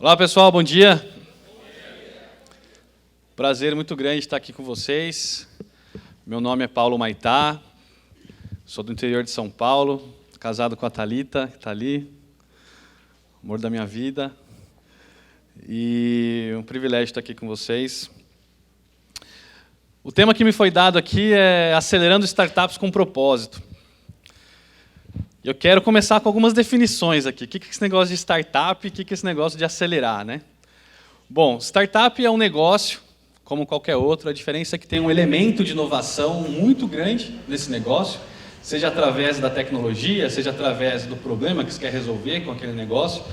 Olá pessoal, bom dia. Prazer muito grande estar aqui com vocês. Meu nome é Paulo Maitá, sou do interior de São Paulo, casado com a Thalita, que está ali, amor da minha vida. E um privilégio estar aqui com vocês. O tema que me foi dado aqui é Acelerando Startups com Propósito. Eu quero começar com algumas definições aqui. O que é esse negócio de startup e o que é esse negócio de acelerar, né? Bom, startup é um negócio, como qualquer outro. A diferença é que tem um elemento de inovação muito grande nesse negócio, seja através da tecnologia, seja através do problema que você quer resolver com aquele negócio,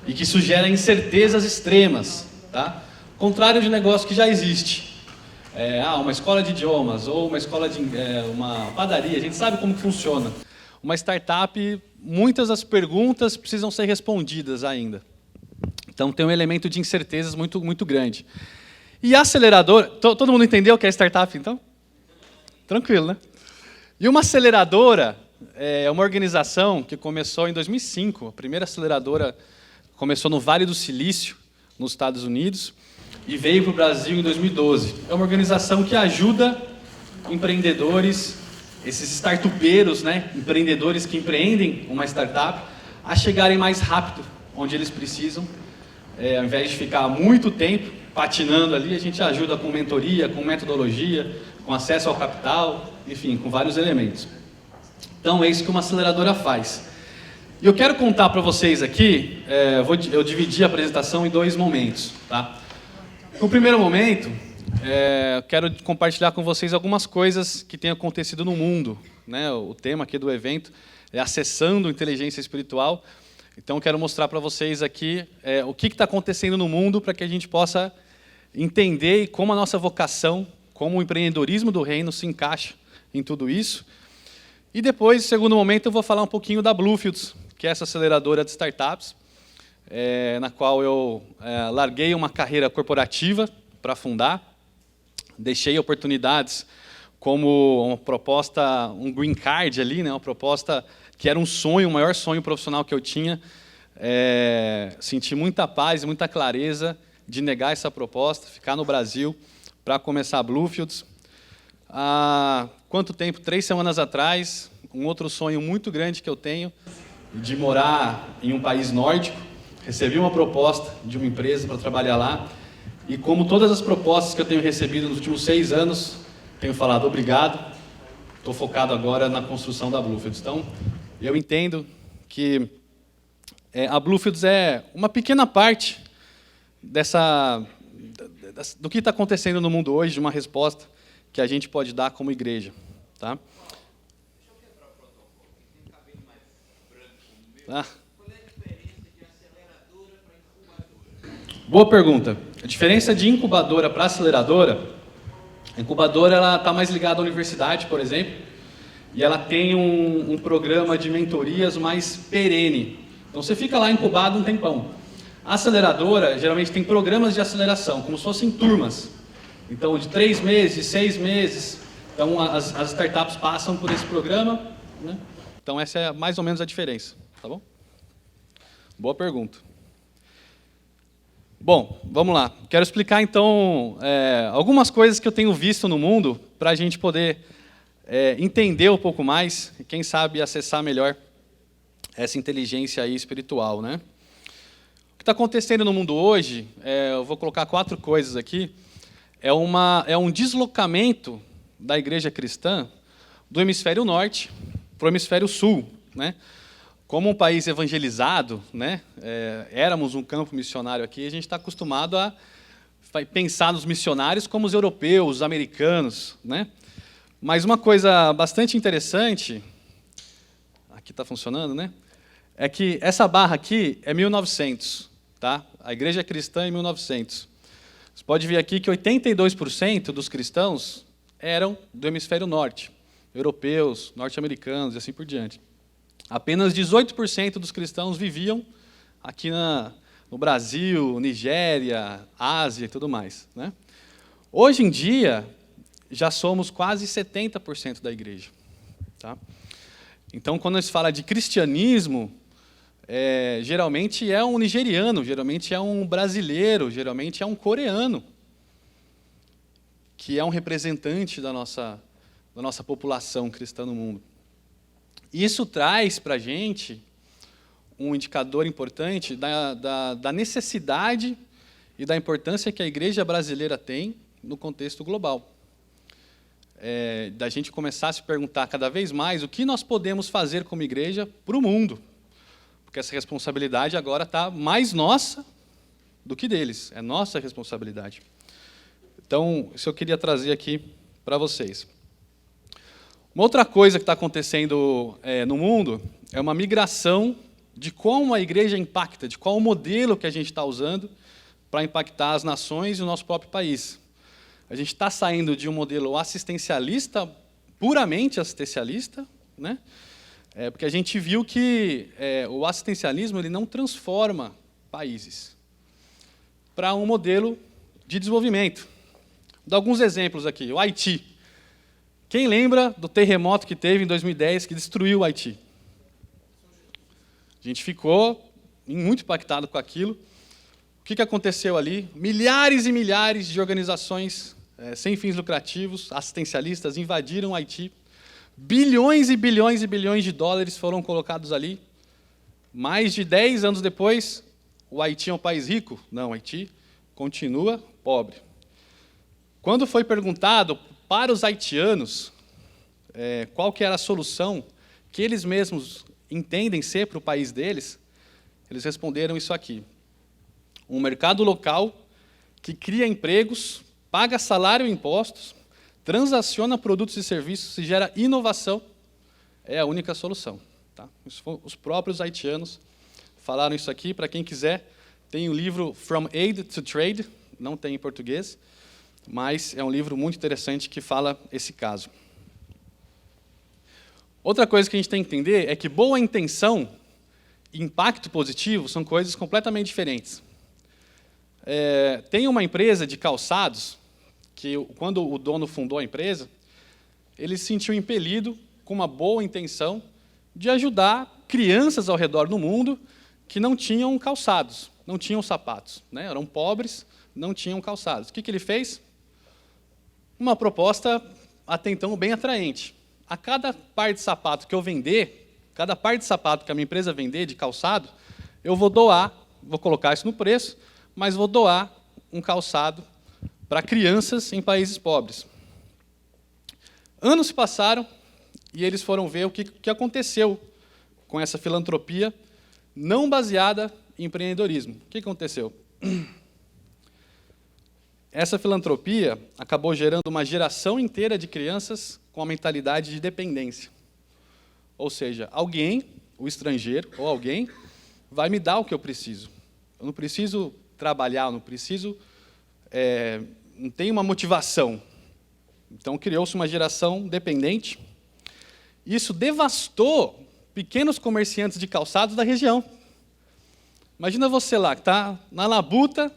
e que isso gera incertezas extremas, tá? Contrário de negócio que já existe. Uma escola de idiomas ou uma escola de uma padaria, a gente sabe como que funciona. Uma startup, muitas das perguntas precisam ser respondidas ainda. Então tem um elemento de incertezas muito grande. E a aceleradora, todo mundo entendeu o que é startup, então? Tranquilo, né? E uma aceleradora é uma organização que começou em 2005. A primeira aceleradora começou no Vale do Silício, nos Estados Unidos, e veio para o Brasil em 2012. É uma organização que ajuda empreendedores, esses startupeiros, né, empreendedores que empreendem uma startup, a chegarem mais rápido onde eles precisam. Ao invés de ficar muito tempo patinando ali, a gente ajuda com mentoria, com metodologia, com acesso ao capital, enfim, com vários elementos. Então é isso que uma aceleradora faz. E eu quero contar para vocês aqui, eu dividi a apresentação em dois momentos, tá? No primeiro momento, quero compartilhar com vocês algumas coisas que têm acontecido no mundo, né? O tema aqui do evento é Acessando Inteligência Espiritual. Então, quero mostrar para vocês aqui o que está acontecendo no mundo para que a gente possa entender como a nossa vocação, como o empreendedorismo do reino se encaixa em tudo isso. E depois, no segundo momento, eu vou falar um pouquinho da Bluefields, que é essa aceleradora de startups, na qual eu larguei uma carreira corporativa para fundar. Deixei oportunidades como uma proposta, um green card ali, né, uma proposta que era um sonho, o maior sonho profissional que eu tinha. Senti muita paz e muita clareza de negar essa proposta, ficar no Brasil para começar a Bluefields. Há quanto tempo? 3 semanas atrás, um outro sonho muito grande que eu tenho, de morar em um país nórdico. Recebi uma proposta de uma empresa para trabalhar lá. E como todas as propostas que eu tenho recebido nos últimos 6 anos, tenho falado obrigado, estou focado agora na construção da Bluefields. Então, eu entendo que a Bluefields é uma pequena parte do que está acontecendo no mundo hoje, de uma resposta que a gente pode dar como igreja. Tá? Deixa eu quebrar o protocolo, tem um cabelo mais branco como o meu. Qual é a diferença de aceleradora para incubadora? Boa pergunta. A diferença de incubadora para aceleradora, a incubadora está mais ligada à universidade, por exemplo, e ela tem um programa de mentorias mais perene. Então você fica lá incubado um tempão. A aceleradora geralmente tem programas de aceleração, como se fossem turmas. Então de 3 meses, de 6 meses. Então as startups passam por esse programa, né? Então essa é mais ou menos a diferença, tá bom? Boa pergunta. Bom, vamos lá. Quero explicar, então, algumas coisas que eu tenho visto no mundo para a gente poder entender um pouco mais e, quem sabe, acessar melhor essa inteligência aí espiritual, né? O que está acontecendo no mundo hoje, eu vou colocar 4 coisas aqui, é um deslocamento da igreja cristã do hemisfério norte para o hemisfério sul, né? Como um país evangelizado, né, éramos um campo missionário aqui, a gente está acostumado a pensar nos missionários como os europeus, os americanos, né? Mas uma coisa bastante interessante, aqui está funcionando, né? É que essa barra aqui é 1900, tá? A igreja cristã em 1900. Você pode ver aqui que 82% dos cristãos eram do hemisfério norte, europeus, norte-americanos e assim por diante. Apenas 18% dos cristãos viviam aqui no Brasil, Nigéria, Ásia e tudo mais, né? Hoje em dia, já somos quase 70% da igreja. Tá? Então, quando se fala de cristianismo, geralmente é um nigeriano, geralmente é um brasileiro, geralmente é um coreano, que é um representante da nossa população cristã no mundo. E isso traz para a gente um indicador importante da necessidade e da importância que a igreja brasileira tem no contexto global. Da gente começar a se perguntar cada vez mais o que nós podemos fazer como igreja para o mundo. Porque essa responsabilidade agora está mais nossa do que deles. É nossa responsabilidade. Então, isso eu queria trazer aqui para vocês. Uma outra coisa que está acontecendo no mundo é uma migração de como a igreja impacta, de qual o modelo que a gente está usando para impactar as nações e o nosso próprio país. A gente está saindo de um modelo assistencialista, puramente assistencialista, né? Porque a gente viu que o assistencialismo ele não transforma países para um modelo de desenvolvimento. Vou dar alguns exemplos aqui. O Haiti. Quem lembra do terremoto que teve em 2010 que destruiu o Haiti? A gente ficou muito impactado com aquilo. O que aconteceu ali? Milhares e milhares de organizações sem fins lucrativos, assistencialistas, invadiram o Haiti. Bilhões e bilhões e bilhões de dólares foram colocados ali. Mais de 10 anos depois, o Haiti é um país rico? Não, o Haiti continua pobre. Quando foi perguntado para os haitianos qual que era a solução que eles mesmos entendem ser para o país deles, eles responderam isso aqui. Um mercado local que cria empregos, paga salário e impostos, transaciona produtos e serviços e gera inovação, é a única solução. Tá? Os próprios haitianos falaram isso aqui. Para quem quiser, tem o livro From Aid to Trade, não tem em português, mas é um livro muito interessante que fala esse caso. Outra coisa que a gente tem que entender é que boa intenção e impacto positivo são coisas completamente diferentes. Tem uma empresa de calçados que, quando o dono fundou a empresa, ele se sentiu impelido, com uma boa intenção, de ajudar crianças ao redor do mundo que não tinham calçados, não tinham sapatos, né? Eram pobres, não tinham calçados. O que ele fez? Uma proposta, até então, bem atraente. A cada par de sapato que eu vender, cada par de sapato que a minha empresa vender de calçado, eu vou doar, vou colocar isso no preço, mas vou doar um calçado para crianças em países pobres. Anos se passaram e eles foram ver o que aconteceu com essa filantropia não baseada em empreendedorismo. O que aconteceu? Essa filantropia acabou gerando uma geração inteira de crianças com a mentalidade de dependência. Ou seja, alguém, o estrangeiro ou alguém, vai me dar o que eu preciso. Eu não preciso trabalhar, eu não preciso... não tem uma motivação. Então, criou-se uma geração dependente. Isso devastou pequenos comerciantes de calçados da região. Imagina você lá, que está na labuta,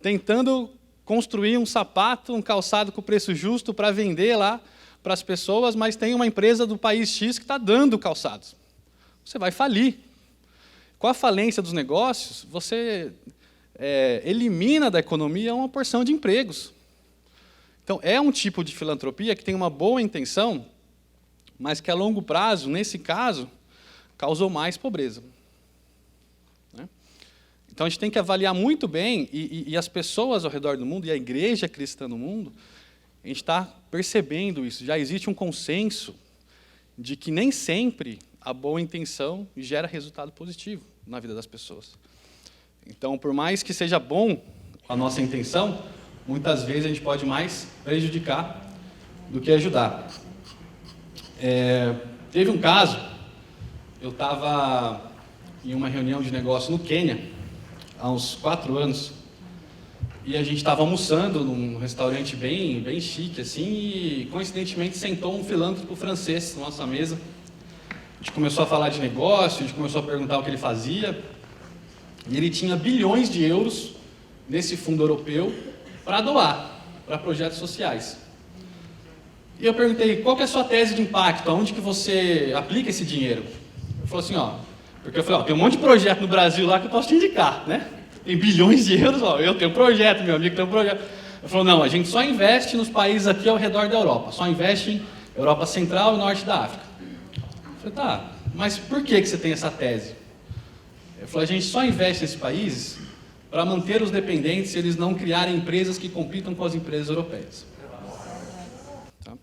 tentando construir um sapato, um calçado com preço justo para vender lá para as pessoas, mas tem uma empresa do país X que está dando calçados. Você vai falir. Com a falência dos negócios, você elimina da economia uma porção de empregos. Então, é um tipo de filantropia que tem uma boa intenção, mas que a longo prazo, nesse caso, causou mais pobreza. Né? Então, a gente tem que avaliar muito bem, e as pessoas ao redor do mundo, e a igreja cristã no mundo, a gente está percebendo isso. Já existe um consenso de que nem sempre a boa intenção gera resultado positivo na vida das pessoas. Então, por mais que seja bom a nossa intenção, muitas vezes a gente pode mais prejudicar do que ajudar. Teve um caso, eu estava em uma reunião de negócio no Quênia, há uns 4 anos, e a gente estava almoçando num restaurante bem chique, assim, e coincidentemente sentou um filântropo francês na nossa mesa. A gente começou a falar de negócio, a gente começou a perguntar o que ele fazia, e ele tinha bilhões de euros nesse fundo europeu para doar para projetos sociais. E eu perguntei, qual que é a sua tese de impacto? Aonde que você aplica esse dinheiro? Ele falou assim, Porque eu falei, ó, tem um monte de projeto no Brasil lá que eu posso te indicar, né? Tem bilhões de euros, ó, eu tenho um projeto, meu amigo tem um projeto. Ele falou, não, a gente só investe nos países aqui ao redor da Europa, só investe em Europa Central e Norte da África. Eu falei, tá, mas por que você tem essa tese? Ele falou, a gente só investe nesses países para manter os dependentes e eles não criarem empresas que compitam com as empresas europeias. Tá?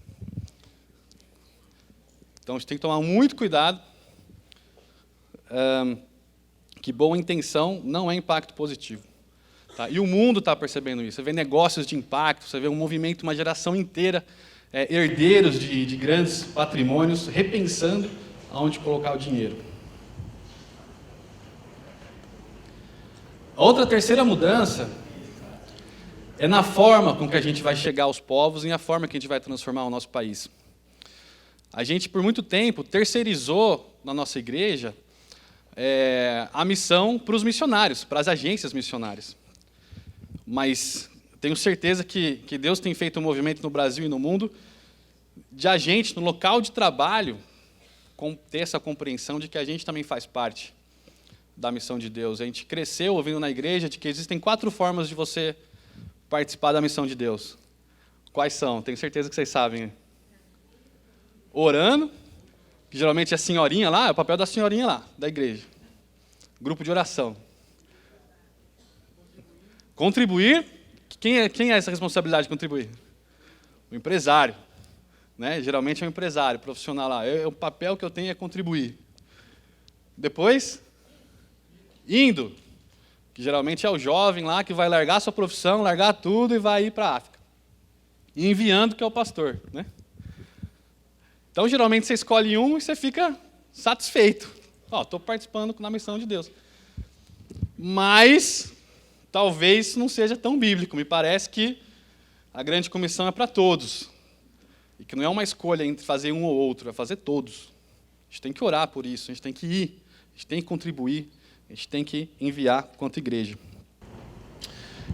Então a gente tem que tomar muito cuidado, que boa intenção não é impacto positivo. Tá? E o mundo está percebendo isso. Você vê negócios de impacto, você vê um movimento, uma geração inteira, herdeiros de grandes patrimônios, repensando aonde colocar o dinheiro. A outra terceira mudança é na forma com que a gente vai chegar aos povos e a forma que a gente vai transformar o nosso país. A gente, por muito tempo, terceirizou na nossa igreja a missão para os missionários, para as agências missionárias. Mas tenho certeza que Deus tem feito um movimento no Brasil e no mundo de a gente, no local de trabalho, ter essa compreensão de que a gente também faz parte da missão de Deus. A gente cresceu ouvindo na igreja de que existem 4 formas de você participar da missão de Deus. Quais são? Tenho certeza que vocês sabem. Orando, que geralmente é a senhorinha lá, é o papel da senhorinha lá, da igreja. Grupo de oração. Contribuir. Quem é essa responsabilidade de contribuir? O empresário. Né? Geralmente é um empresário, profissional lá. O papel que eu tenho é contribuir. Depois, indo, que geralmente é o jovem lá que vai largar sua profissão, largar tudo e vai ir para a África. E enviando, que é o pastor. Né? Então, geralmente, você escolhe um e você fica satisfeito. Estou participando na missão de Deus. Mas, talvez não seja tão bíblico. Me parece que a grande comissão é para todos. E que não é uma escolha entre fazer um ou outro, é fazer todos. A gente tem que orar por isso, a gente tem que ir, a gente tem que contribuir, a gente tem que enviar quanto igreja.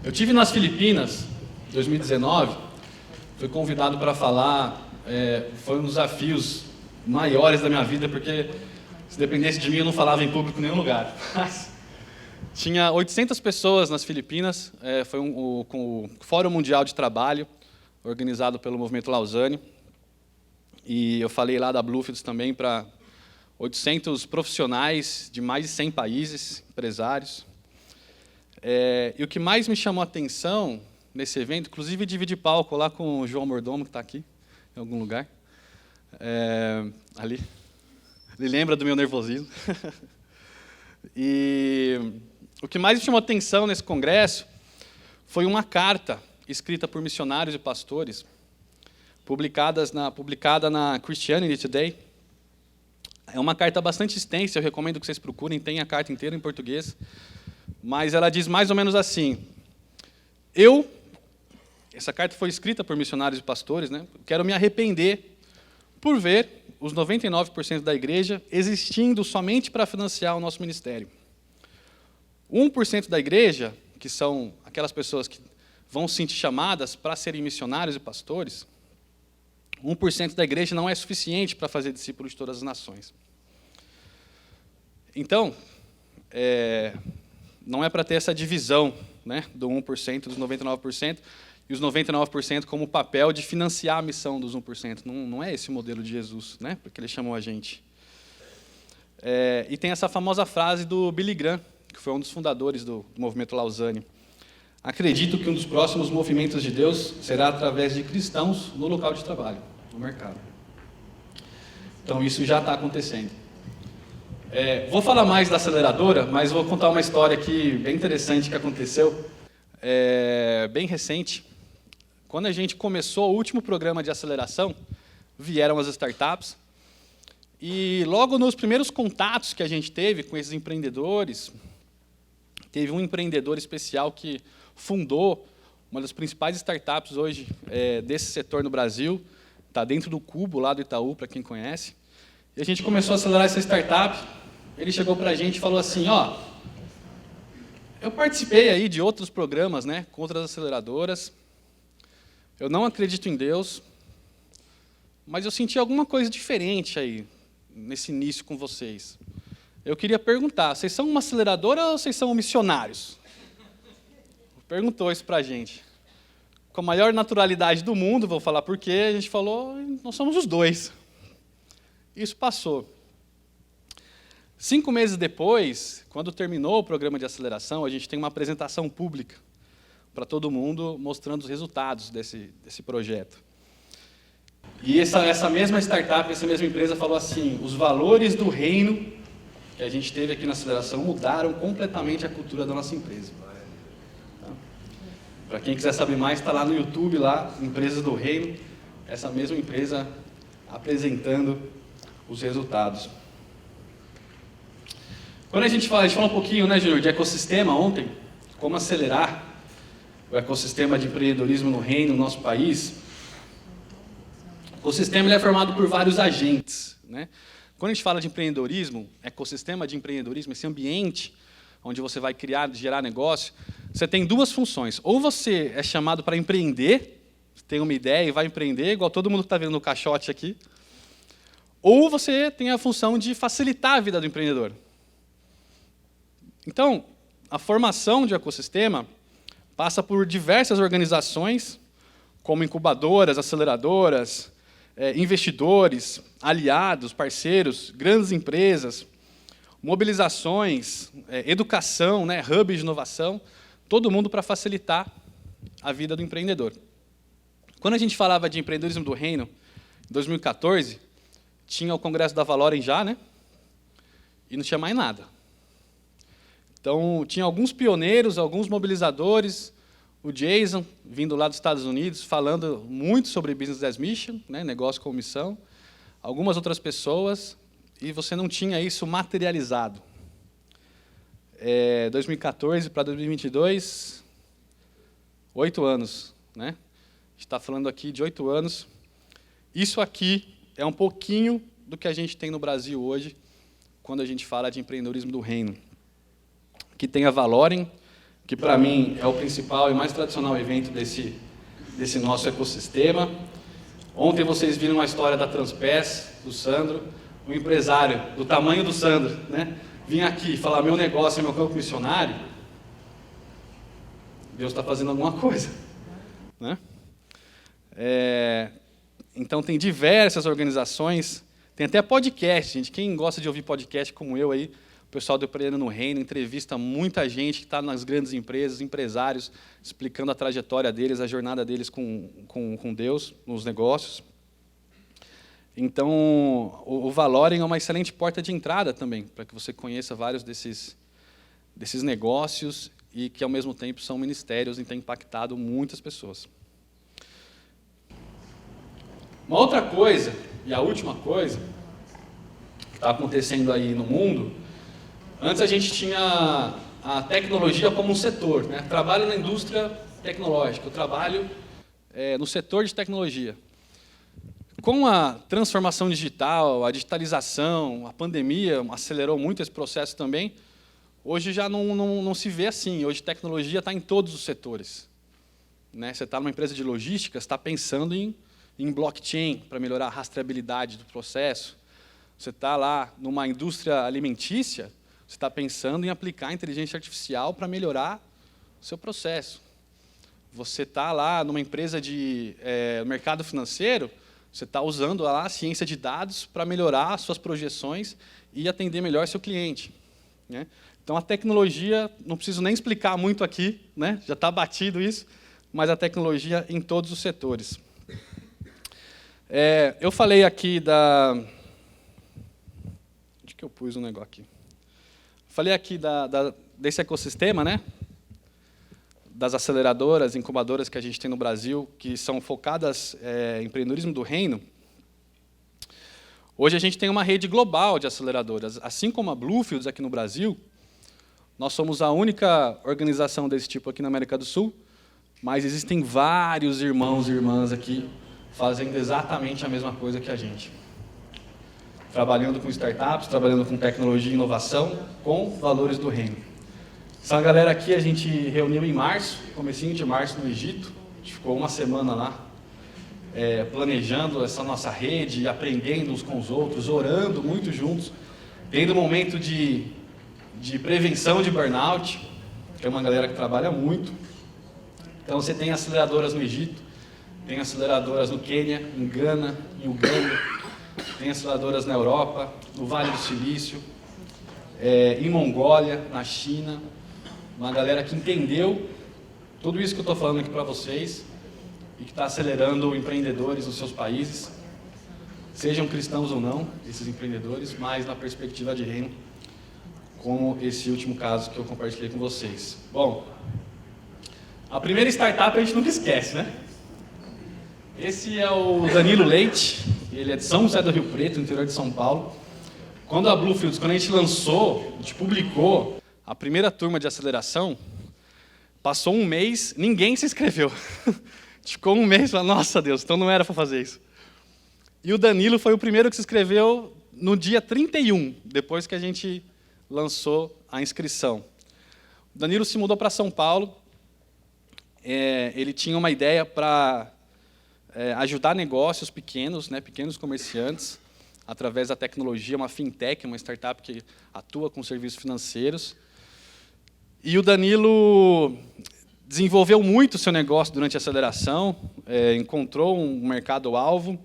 Eu estive nas Filipinas, em 2019, fui convidado para falar, foi um dos desafios maiores da minha vida, porque se dependesse de mim eu não falava em público em nenhum lugar. Mas tinha 800 pessoas nas Filipinas, foi com o Fórum Mundial de Trabalho, organizado pelo Movimento Lausanne. E eu falei lá da Bluefields também para 800 profissionais de mais de 100 países, empresários. E o que mais me chamou a atenção nesse evento, inclusive dividi palco lá com o João Mordomo, que está aqui, em algum lugar. Ali. Ele lembra do meu nervosismo. E o que mais me chamou a atenção nesse congresso foi uma carta escrita por missionários e pastores, publicada na Christianity Today. É uma carta bastante extensa, eu recomendo que vocês procurem, tem a carta inteira em português, mas ela diz mais ou menos assim: essa carta foi escrita por missionários e pastores, né? Quero me arrepender por ver os 99% da igreja existindo somente para financiar o nosso ministério. 1% da igreja, que são aquelas pessoas que vão se sentir chamadas para serem missionários e pastores, 1% da igreja não é suficiente para fazer discípulos de todas as nações. Então, não é para ter essa divisão, né, do 1%, dos 99%, e os 99% como papel de financiar a missão dos 1%. Não é esse o modelo de Jesus, né, porque ele chamou a gente. E tem essa famosa frase do Billy Graham, que foi um dos fundadores do movimento Lausanne. Acredito que um dos próximos movimentos de Deus será através de cristãos no local de trabalho, no mercado. Então, isso já está acontecendo. Vou falar mais da aceleradora, mas vou contar uma história aqui bem interessante que aconteceu, bem recente. Quando a gente começou o último programa de aceleração, vieram as startups, e logo nos primeiros contatos que a gente teve com esses empreendedores, teve um empreendedor especial que fundou uma das principais startups hoje desse setor no Brasil, está dentro do Cubo, lá do Itaú, para quem conhece. E a gente começou a acelerar essa startup, ele chegou para a gente e falou assim, eu participei aí de outros programas, né, com outras aceleradoras, eu não acredito em Deus, mas eu senti alguma coisa diferente aí, nesse início com vocês. eu queria perguntar, vocês são uma aceleradora ou vocês são missionários? Perguntou isso para a gente. Com a maior naturalidade do mundo, vou falar por quê, a gente falou, nós somos os dois. Isso passou. 5 meses depois, quando terminou o programa de aceleração, a gente tem uma apresentação pública para todo mundo, mostrando os resultados desse projeto. E essa mesma startup, essa mesma empresa falou assim, os valores do reino que a gente teve aqui na aceleração mudaram completamente a cultura da nossa empresa. Para quem quiser saber mais, está lá no YouTube, lá, Empresas do Reino, essa mesma empresa apresentando os resultados. Quando a gente falou um pouquinho, né, Júnior, de ecossistema ontem, como acelerar o ecossistema de empreendedorismo no reino, no nosso país, o ecossistema ele é formado por vários agentes, né? Quando a gente fala de empreendedorismo, ecossistema de empreendedorismo, esse ambiente onde você vai criar, gerar negócio, você tem 2 funções. Ou você é chamado para empreender, tem uma ideia e vai empreender, igual todo mundo que está vendo no caixote aqui, ou você tem a função de facilitar a vida do empreendedor. Então, a formação de ecossistema passa por diversas organizações, como incubadoras, aceleradoras, investidores, aliados, parceiros, grandes empresas, mobilizações, educação, né, hubs de inovação, todo mundo para facilitar a vida do empreendedor. Quando a gente falava de empreendedorismo do reino, em 2014, tinha o Congresso da Valorem já, né? E não tinha mais nada. Então, tinha alguns pioneiros, alguns mobilizadores, o Jason, vindo lá dos Estados Unidos, falando muito sobre Business as Mission, né, negócio com missão, algumas outras pessoas, e você não tinha isso materializado. 2014 para 2022, 8 anos. Né? A gente está falando aqui de 8 anos. Isso aqui é um pouquinho do que a gente tem no Brasil hoje, quando a gente fala de empreendedorismo do reino. Que tem a Valorem, que para mim é o principal e mais tradicional evento desse nosso ecossistema. Ontem vocês viram a história da Transpes, do Sandro, um empresário do tamanho do Sandro, né? Vim aqui falar meu negócio é meu campo missionário. Deus está fazendo alguma coisa, né? Então tem diversas organizações, tem até podcast, gente. Quem gosta de ouvir podcast como eu aí, o pessoal do Empreendendo no Reino entrevista muita gente que está nas grandes empresas, empresários, explicando a trajetória deles, a jornada deles com Deus, nos negócios. Então, o Valorem é uma excelente porta de entrada também, para que você conheça vários desses negócios e que, ao mesmo tempo, são ministérios e têm impactado muitas pessoas. Uma outra coisa, e a última coisa, que está acontecendo aí no mundo, antes a gente tinha a tecnologia como um setor, né? Trabalho na indústria tecnológica, eu trabalho no setor de tecnologia. Com a transformação digital, a digitalização, a pandemia acelerou muito esse processo também, hoje já não se vê assim, hoje tecnologia está em todos os setores. Né? Você está numa empresa de logística, está pensando em blockchain para melhorar a rastreabilidade do processo. Você está lá numa indústria alimentícia, você está pensando em aplicar inteligência artificial para melhorar o seu processo. Você está lá numa empresa de mercado financeiro, você está usando lá a ciência de dados para melhorar as suas projeções e atender melhor seu cliente. Né? Então, a tecnologia, não preciso nem explicar muito aqui, né? Já está batido isso, mas a tecnologia em todos os setores. Eu falei aqui da... Onde que eu pus o negócio aqui? Falei aqui desse ecossistema, né? Das aceleradoras, incubadoras que a gente tem no Brasil, que são focadas em empreendedorismo do reino. Hoje a gente tem uma rede global de aceleradoras. Assim como a Bluefields aqui no Brasil, nós somos a única organização desse tipo aqui na América do Sul, mas existem vários irmãos e irmãs aqui fazendo exatamente a mesma coisa que a gente. Trabalhando com startups, trabalhando com tecnologia e inovação, com valores do reino. Essa galera aqui a gente reuniu em março, comecinho de março no Egito. A gente ficou uma semana lá, planejando essa nossa rede, aprendendo uns com os outros, orando muito juntos. Tem do momento de prevenção de burnout, que é uma galera que trabalha muito. Então você tem aceleradoras no Egito, tem aceleradoras no Quênia, em Gana, em Uganda, tem aceleradoras na Europa, no Vale do Silício, em Mongólia, na China. Uma galera que entendeu tudo isso que eu estou falando aqui para vocês e que está acelerando empreendedores nos seus países, sejam cristãos ou não, esses empreendedores, mas na perspectiva de reino, como esse último caso que eu compartilhei com vocês. Bom, a primeira startup a gente nunca esquece, né? Esse é o Danilo Leite, ele é de São José do Rio Preto, no interior de São Paulo. Quando a Bluefields, quando a gente lançou, a gente publicou a primeira turma de aceleração, passou um mês, ninguém se inscreveu. Ficou um mês e falou, nossa Deus, então não era para fazer isso. E o Danilo foi o primeiro que se inscreveu no dia 31, depois que a gente lançou a inscrição. O Danilo se mudou para São Paulo, ele tinha uma ideia para ajudar negócios pequenos, né, pequenos comerciantes, através da tecnologia, uma fintech, uma startup que atua com serviços financeiros. E o Danilo desenvolveu muito o seu negócio durante a aceleração, encontrou um mercado-alvo,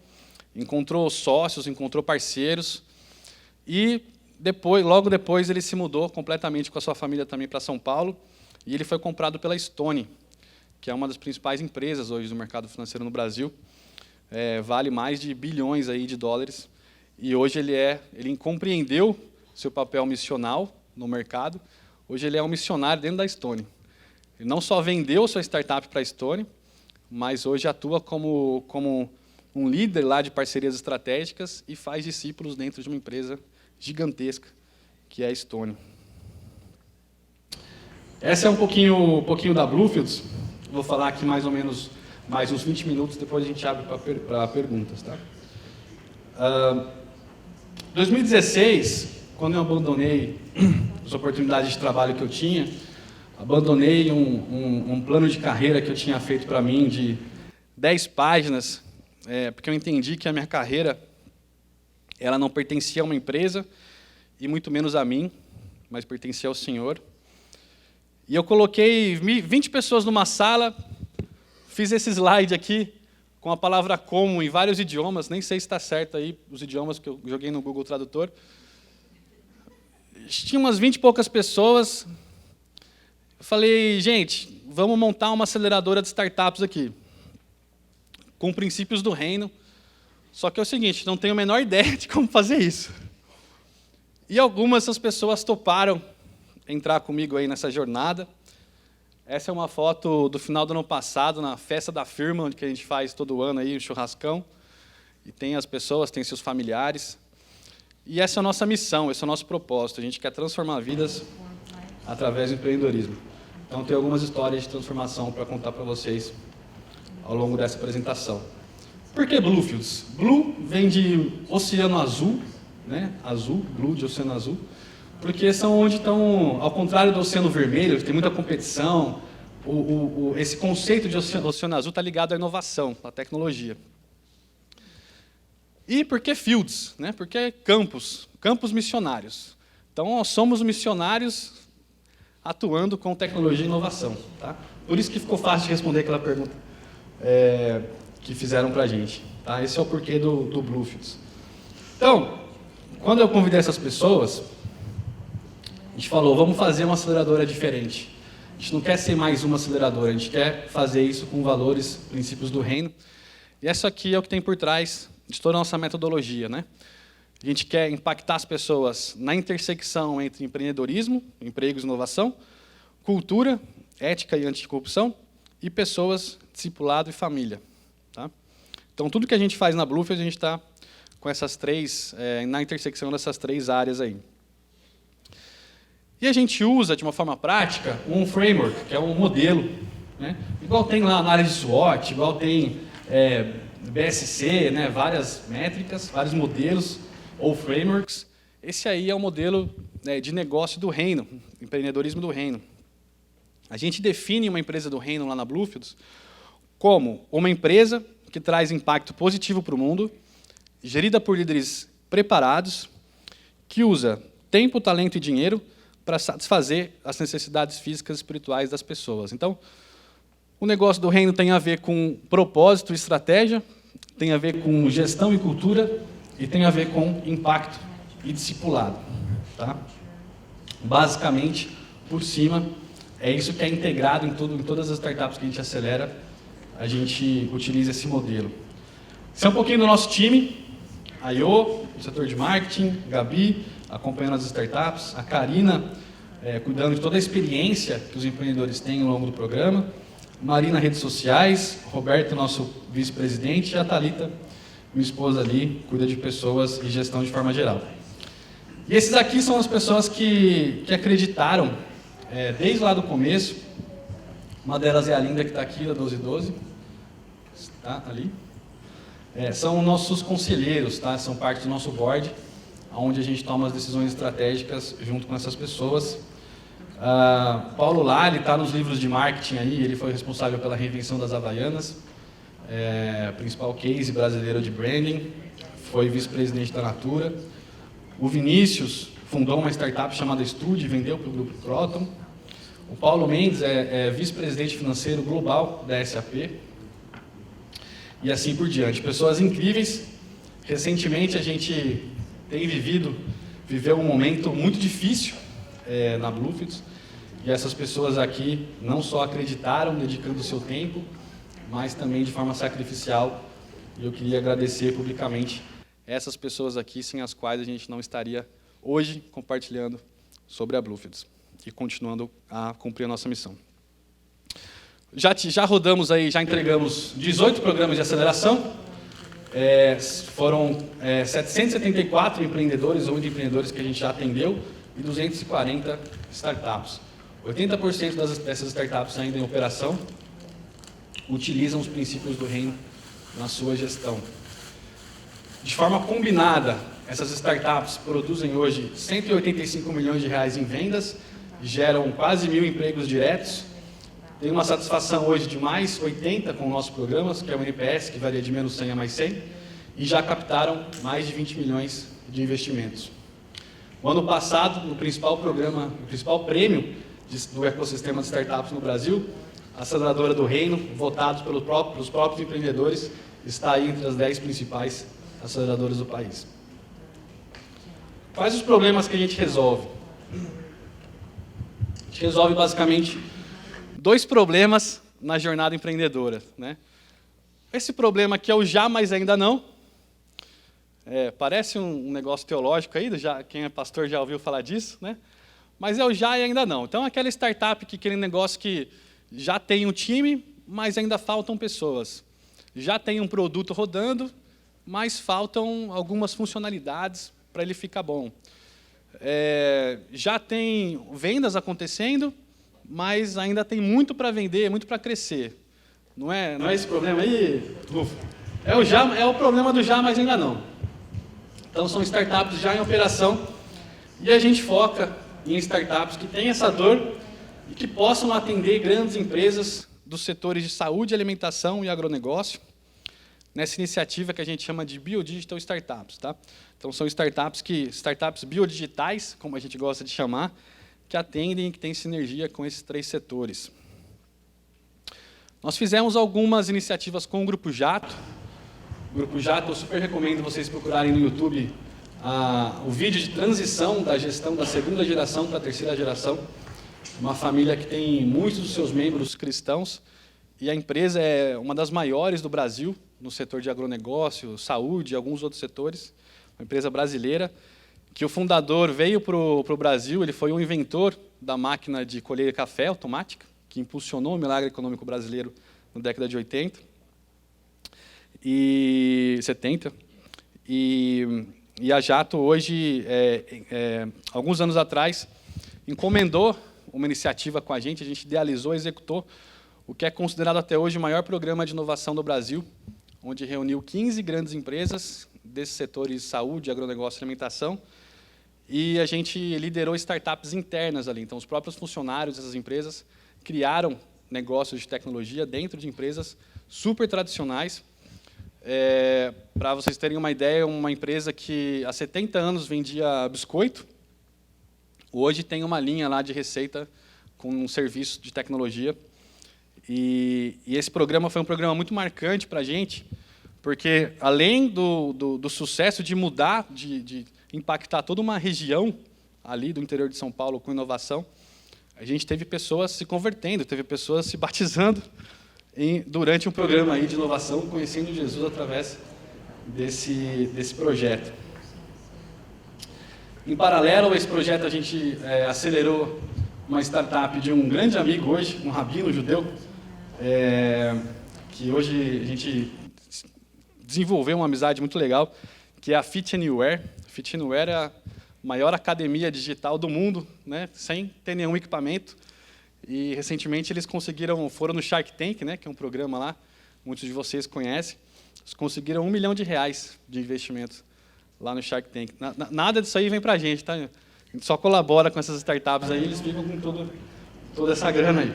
encontrou sócios, encontrou parceiros, e logo depois ele se mudou completamente com a sua família também para São Paulo, e ele foi comprado pela Stone, que é uma das principais empresas hoje do mercado financeiro no Brasil, vale mais de bilhões aí de dólares, e hoje ele compreendeu seu papel missional no mercado, hoje ele é um missionário dentro da Stone. Ele não só vendeu sua startup para a Stone, mas hoje atua como um líder lá de parcerias estratégicas e faz discípulos dentro de uma empresa gigantesca, que é a Stone. Essa é um pouquinho da Bluefields. Vou falar aqui mais ou menos mais uns 20 minutos, depois a gente abre para perguntas. Tá? 2016, quando eu abandonei as oportunidades de trabalho que eu tinha, abandonei um plano de carreira que eu tinha feito para mim de 10 páginas, porque eu entendi que a minha carreira ela não pertencia a uma empresa, e muito menos a mim, mas pertencia ao Senhor. E eu coloquei 20 pessoas numa sala, fiz esse slide aqui, com a palavra como em vários idiomas, nem sei se está certo aí os idiomas que eu joguei no Google Tradutor. Tinha umas 20 e poucas pessoas. Eu falei, gente, vamos montar uma aceleradora de startups aqui, com princípios do reino, só que é o seguinte, não tenho a menor ideia de como fazer isso. E algumas dessas pessoas toparam entrar comigo aí nessa jornada. Essa é uma foto do final do ano passado, na festa da firma, onde que a gente faz todo ano aí o churrascão. E tem as pessoas, tem seus familiares. E essa é a nossa missão, esse é o nosso propósito. A gente quer transformar vidas através do empreendedorismo. Então tem algumas histórias de transformação para contar para vocês ao longo dessa apresentação. Por que Bluefields? Blue vem de oceano azul, né? Azul, blue de oceano azul. Porque são onde estão, ao contrário do oceano vermelho, que tem muita competição, esse conceito de oceano azul está ligado à inovação, à tecnologia. E por que fields? Né? Porque campos missionários. Então, nós somos missionários atuando com tecnologia e inovação. Tá? Por isso que ficou fácil de responder aquela pergunta que fizeram para a gente. Tá? Esse é o porquê do Bluefields. Então, quando eu convidei essas pessoas, a gente falou, vamos fazer uma aceleradora diferente. A gente não quer ser mais uma aceleradora, a gente quer fazer isso com valores, princípios do reino. E isso aqui é o que tem por trás de toda a nossa metodologia. Né? A gente quer impactar as pessoas na intersecção entre empreendedorismo, empregos e inovação, cultura, ética e anticorrupção, e pessoas, discipulado e família. Tá? Então, tudo que a gente faz na Bluefields, a gente está com essas três, na intersecção dessas três áreas aí. E a gente usa, de uma forma prática, um framework, que é um modelo. Né? Igual tem lá na área de SWOT, igual tem BSC, né? Várias métricas, vários modelos ou frameworks. Esse aí é o modelo de negócio do reino, empreendedorismo do reino. A gente define uma empresa do reino lá na Bluefields como uma empresa que traz impacto positivo para o mundo, gerida por líderes preparados, que usa tempo, talento e dinheiro para satisfazer as necessidades físicas e espirituais das pessoas. Então, o negócio do reino tem a ver com propósito e estratégia, tem a ver com gestão e cultura e tem a ver com impacto e discipulado. Tá? Basicamente, por cima, é isso que é integrado em todas as startups que a gente acelera, a gente utiliza esse modelo. Esse é um pouquinho do nosso time, a Iô, o setor de marketing, Gabi, acompanhando as startups, a Karina, cuidando de toda a experiência que os empreendedores têm ao longo do programa, Marina, redes sociais, Roberto, nosso vice-presidente, e a Thalita, minha esposa ali, cuida de pessoas e gestão de forma geral. E esses aqui são as pessoas que acreditaram desde lá do começo. Uma delas é a Linda, que está aqui, da 1212, está ali. São nossos conselheiros, tá? São parte do nosso board, onde a gente toma as decisões estratégicas junto com essas pessoas. Paulo Lali está nos livros de marketing aí, ele foi responsável pela reinvenção das Havaianas, principal case brasileiro de branding, foi vice-presidente da Natura. O Vinícius fundou uma startup chamada Stude, vendeu para o grupo Croton. O Paulo Mendes é vice-presidente financeiro global da SAP. E assim por diante. Pessoas incríveis. Recentemente a gente tem viveu um momento muito difícil na Bluefields. E essas pessoas aqui não só acreditaram, dedicando o seu tempo, mas também de forma sacrificial. E eu queria agradecer publicamente essas pessoas aqui, sem as quais a gente não estaria hoje compartilhando sobre a Bluefields e continuando a cumprir a nossa missão. Já rodamos aí, já entregamos 18 programas de aceleração, foram 774 empreendedores ou empreendedores que a gente já atendeu e 240 startups. 80% dessas startups ainda em operação utilizam os princípios do reino na sua gestão. De forma combinada, essas startups produzem hoje 185 milhões de reais em vendas, geram quase 1.000 empregos diretos, tem uma satisfação hoje de mais 80 com o nosso programa, que é o NPS, que varia de menos 100 a mais 100, e já captaram mais de 20 milhões de investimentos. O ano passado, no principal programa, o principal prêmio do ecossistema de startups no Brasil, a aceleradora do reino, votados pelos próprios empreendedores, está aí entre as 10 principais aceleradoras do país. Quais os problemas que a gente resolve? A gente resolve basicamente 2 problemas na jornada empreendedora, né? Esse problema aqui é o já, mas ainda não. Parece um negócio teológico aí, quem é pastor já ouviu falar disso, né? Mas é o já e ainda não. Então, aquela startup, aquele negócio que já tem um time, mas ainda faltam pessoas. Já tem um produto rodando, mas faltam algumas funcionalidades para ele ficar bom. Já tem vendas acontecendo, mas ainda tem muito para vender, muito para crescer. Não é esse problema aí, Rufo? É o problema do já, mas ainda não. Então, são startups já em operação e a gente foca em startups que têm essa dor e que possam atender grandes empresas dos setores de saúde, alimentação e agronegócio, nessa iniciativa que a gente chama de Biodigital Startups. Tá? Então, são startups biodigitais, como a gente gosta de chamar, que atendem e que têm sinergia com esses 3 setores. Nós fizemos algumas iniciativas com o Grupo Jato. O Grupo Jato, eu super recomendo vocês procurarem no YouTube o vídeo de transição da gestão da 2ª geração para a 3ª geração. Uma família que tem muitos dos seus membros cristãos, e a empresa é uma das maiores do Brasil, no setor de agronegócio, saúde e alguns outros setores. Uma empresa brasileira, que o fundador veio para o Brasil, ele foi um inventor da máquina de colher café automática, que impulsionou o milagre econômico brasileiro na década de 80 e 70. E a Jato, hoje, alguns anos atrás, encomendou uma iniciativa com a gente idealizou e executou o que é considerado até hoje o maior programa de inovação do Brasil, onde reuniu 15 grandes empresas desses setores de saúde, agronegócio e alimentação, e a gente liderou startups internas ali. Então, os próprios funcionários dessas empresas criaram negócios de tecnologia dentro de empresas super tradicionais. Para vocês terem uma ideia, uma empresa que há 70 anos vendia biscoito, hoje tem uma linha lá de receita com um serviço de tecnologia. E esse programa foi um programa muito marcante para a gente, porque, além do sucesso de mudar, de impactar toda uma região ali do interior de São Paulo com inovação, a gente teve pessoas se convertendo, teve pessoas se batizando durante um programa aí de inovação, conhecendo Jesus através desse projeto. Em paralelo a esse projeto, a gente acelerou uma startup de um grande amigo hoje, um rabino judeu, que hoje a gente desenvolveu uma amizade muito legal, que é a Fit Anywhere. A Fit Anywhere é a maior academia digital do mundo, né, sem ter nenhum equipamento. E, recentemente, eles foram no Shark Tank, né, que é um programa lá, muitos de vocês conhecem, eles conseguiram R$1 milhão de investimento lá no Shark Tank. Nada disso aí vem para a gente, tá? A gente só colabora com essas startups aí, eles ficam com toda essa grana aí.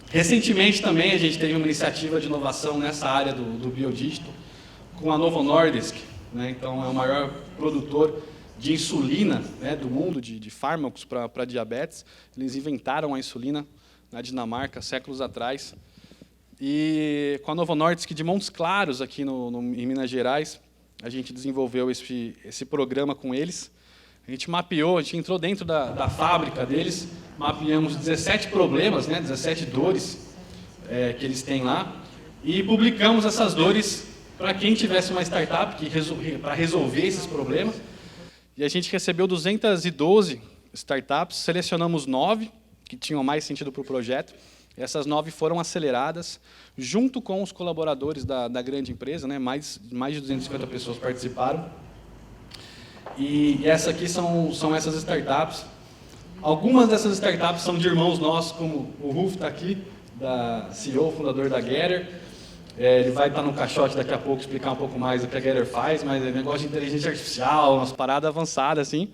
Recentemente também a gente teve uma iniciativa de inovação nessa área do biodigital com a Novo Nordisk, né? Então é o maior produtor de insulina, né, do mundo, de fármacos para diabetes. Eles inventaram a insulina na Dinamarca séculos atrás. E com a Novo Nordisk de Montes Claros, aqui em Minas Gerais, a gente desenvolveu esse programa com eles. A gente mapeou, a gente entrou dentro da fábrica deles, mapeamos 17 problemas, né, 17 dores que eles têm lá, e publicamos essas dores para quem tivesse uma startup para resolver esses problemas. E a gente recebeu 212 startups, selecionamos 9 que tinham mais sentido para o projeto. Essas 9 foram aceleradas, junto com os colaboradores da grande empresa, né, mais de 250 pessoas participaram. E essa aqui são essas startups. Algumas dessas startups são de irmãos nossos, como o Ruf está aqui, CEO, fundador da Getter. Ele vai estar no caixote daqui a pouco, explicar um pouco mais o que a Getter faz, mas é negócio de inteligência artificial, umas paradas avançadas, assim.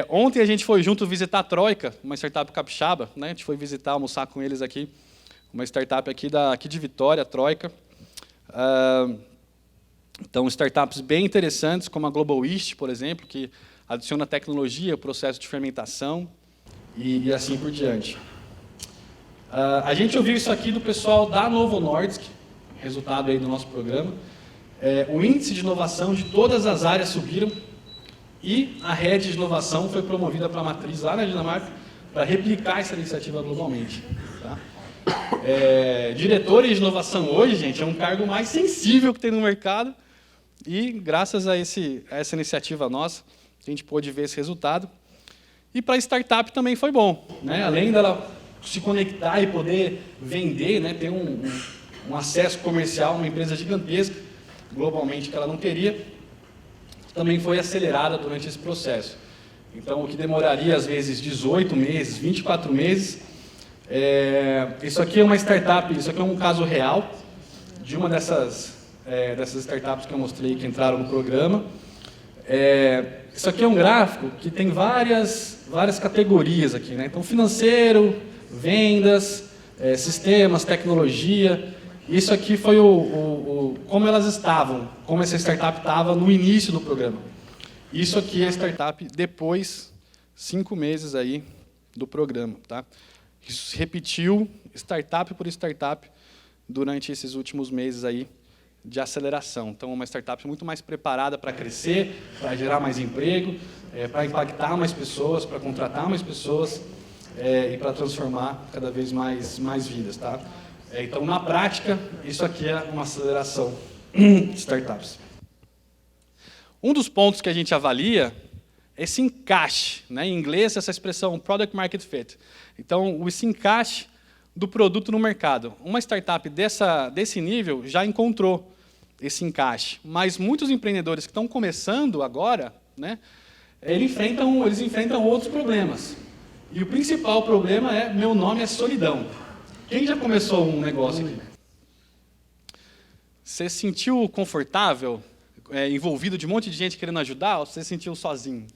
Ontem a gente foi junto visitar a Troika, uma startup capixaba, né? A gente foi visitar, almoçar com eles aqui, uma startup aqui de Vitória, a Troika. Então, startups bem interessantes, como a Global Yeast, por exemplo, que adiciona tecnologia, processo de fermentação e assim por diante. A gente ouviu isso aqui do pessoal da Novo Nordisk, resultado aí do nosso programa. O índice de inovação de todas as áreas subiram e a rede de inovação foi promovida para a matriz lá na Dinamarca para replicar essa iniciativa globalmente. Tá? Diretores de inovação hoje, gente, é um cargo mais sensível que tem no mercado e, graças a essa iniciativa nossa, a gente pôde ver esse resultado. E para a startup também foi bom, né? Além dela se conectar e poder vender, né, ter um acesso comercial a uma empresa gigantesca, globalmente, que ela não teria, também foi acelerada durante esse processo. Então, o que demoraria, às vezes, 18 meses, 24 meses, isso aqui é uma startup, isso aqui é um caso real de uma dessas startups que eu mostrei que entraram no programa. Isso aqui é um gráfico que tem várias categorias aqui, né? Então, financeiro, vendas, sistemas, tecnologia. Isso aqui foi como elas estavam, como essa startup estava no início do programa. Isso aqui é a startup depois, 5 meses aí do programa. Tá? Isso se repetiu, startup por startup, durante esses últimos meses aí de aceleração. Então, uma startup muito mais preparada para crescer, para gerar mais emprego, para impactar mais pessoas, para contratar mais pessoas e para transformar cada vez mais vidas. Tá? Então, na prática, isso aqui é uma aceleração de startups. Um dos pontos que a gente avalia é esse encaixe, né? Em inglês, essa expressão Product Market Fit. Então, esse encaixe do produto no mercado. Uma startup desse nível já encontrou esse encaixe, mas muitos empreendedores que estão começando agora, né, eles enfrentam outros problemas. E o principal problema é: meu nome é solidão. Quem já começou um negócio aqui? Você se sentiu confortável, envolvido de um monte de gente querendo ajudar, ou você se sentiu sozinho?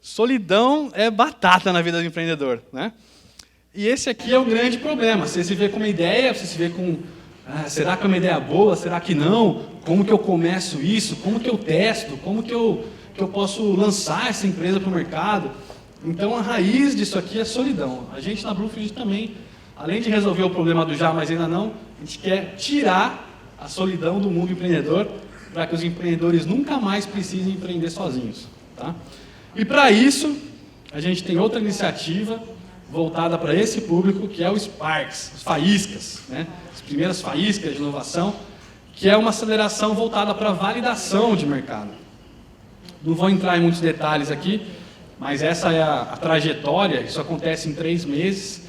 Solidão é batata na vida do empreendedor, né? E esse aqui é o grande problema. Você se vê com uma ideia, você se vê com... será que é uma ideia boa? Será que não? Como que eu começo isso? Como que eu testo? Como que eu que eu posso lançar essa empresa para o mercado. Então, a raiz disso aqui é solidão. A gente na Bluefield também, além de resolver o problema do já, mas ainda não, a gente quer tirar a solidão do mundo empreendedor para que os empreendedores nunca mais precisem empreender sozinhos. Tá? E para isso, a gente tem outra iniciativa voltada para esse público, que é o Sparks, as faíscas, né? As primeiras faíscas de inovação, que é uma aceleração voltada para validação de mercado. Não vou entrar em muitos detalhes aqui, mas essa é a trajetória, isso acontece em 3 meses.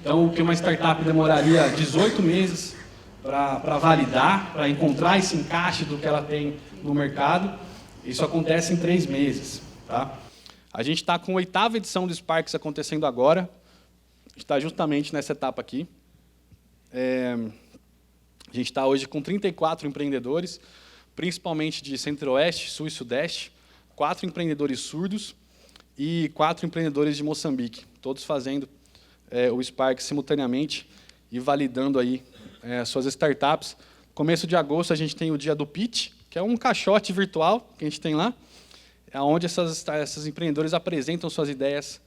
Então, o que uma startup demoraria 18 meses para validar, para encontrar esse encaixe do que ela tem no mercado, isso acontece em 3 meses. Tá? A gente está com a 8ª edição do Sparks acontecendo agora, a gente está justamente nessa etapa aqui. A gente está hoje com 34 empreendedores, principalmente de Centro-Oeste, Sul e Sudeste, 4 empreendedores surdos e 4 empreendedores de Moçambique, todos fazendo o Spark simultaneamente e validando aí suas startups. Começo de agosto a gente tem o dia do Pitch, que é um caixote virtual que a gente tem lá, onde esses empreendedores apresentam suas ideias,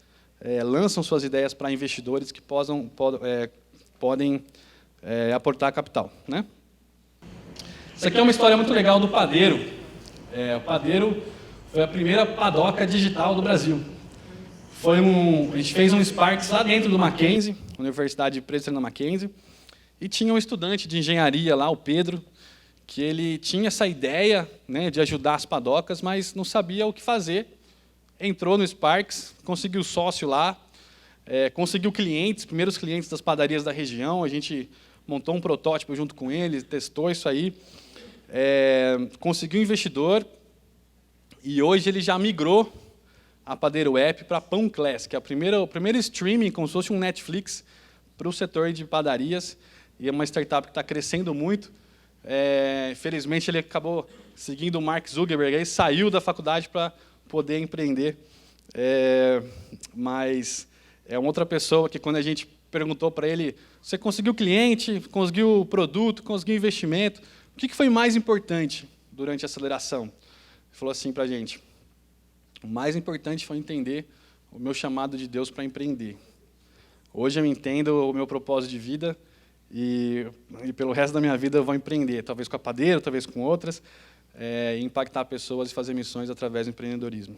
lançam suas ideias para investidores que podem aportar capital. Né? Isso aqui é uma história muito legal do Padeiro. O Padeiro foi a primeira padoca digital do Brasil. A gente fez um Sparks lá dentro do Mackenzie, Universidade Presbiteriana Mackenzie, e tinha um estudante de engenharia lá, o Pedro, que ele tinha essa ideia, né, de ajudar as padocas, mas não sabia o que fazer. Entrou no Sparks, conseguiu sócio lá, conseguiu clientes, primeiros clientes das padarias da região, a gente montou um protótipo junto com ele, testou isso aí, conseguiu investidor, e hoje ele já migrou a Padeiro App para Pão Class, que é o primeiro streaming, como se fosse um Netflix, para o setor de padarias, e é uma startup que está crescendo muito. Infelizmente, ele acabou seguindo o Mark Zuckerberg, aí saiu da faculdade para poder empreender. Mas é uma outra pessoa que, quando a gente perguntou para ele, você conseguiu cliente, conseguiu produto, conseguiu investimento, o que foi mais importante durante a aceleração? Ele falou assim para a gente, o mais importante foi entender o meu chamado de Deus para empreender. Hoje eu entendo o meu propósito de vida e pelo resto da minha vida eu vou empreender, talvez com a Padeiro, talvez com outras, impactar pessoas e fazer missões através do empreendedorismo.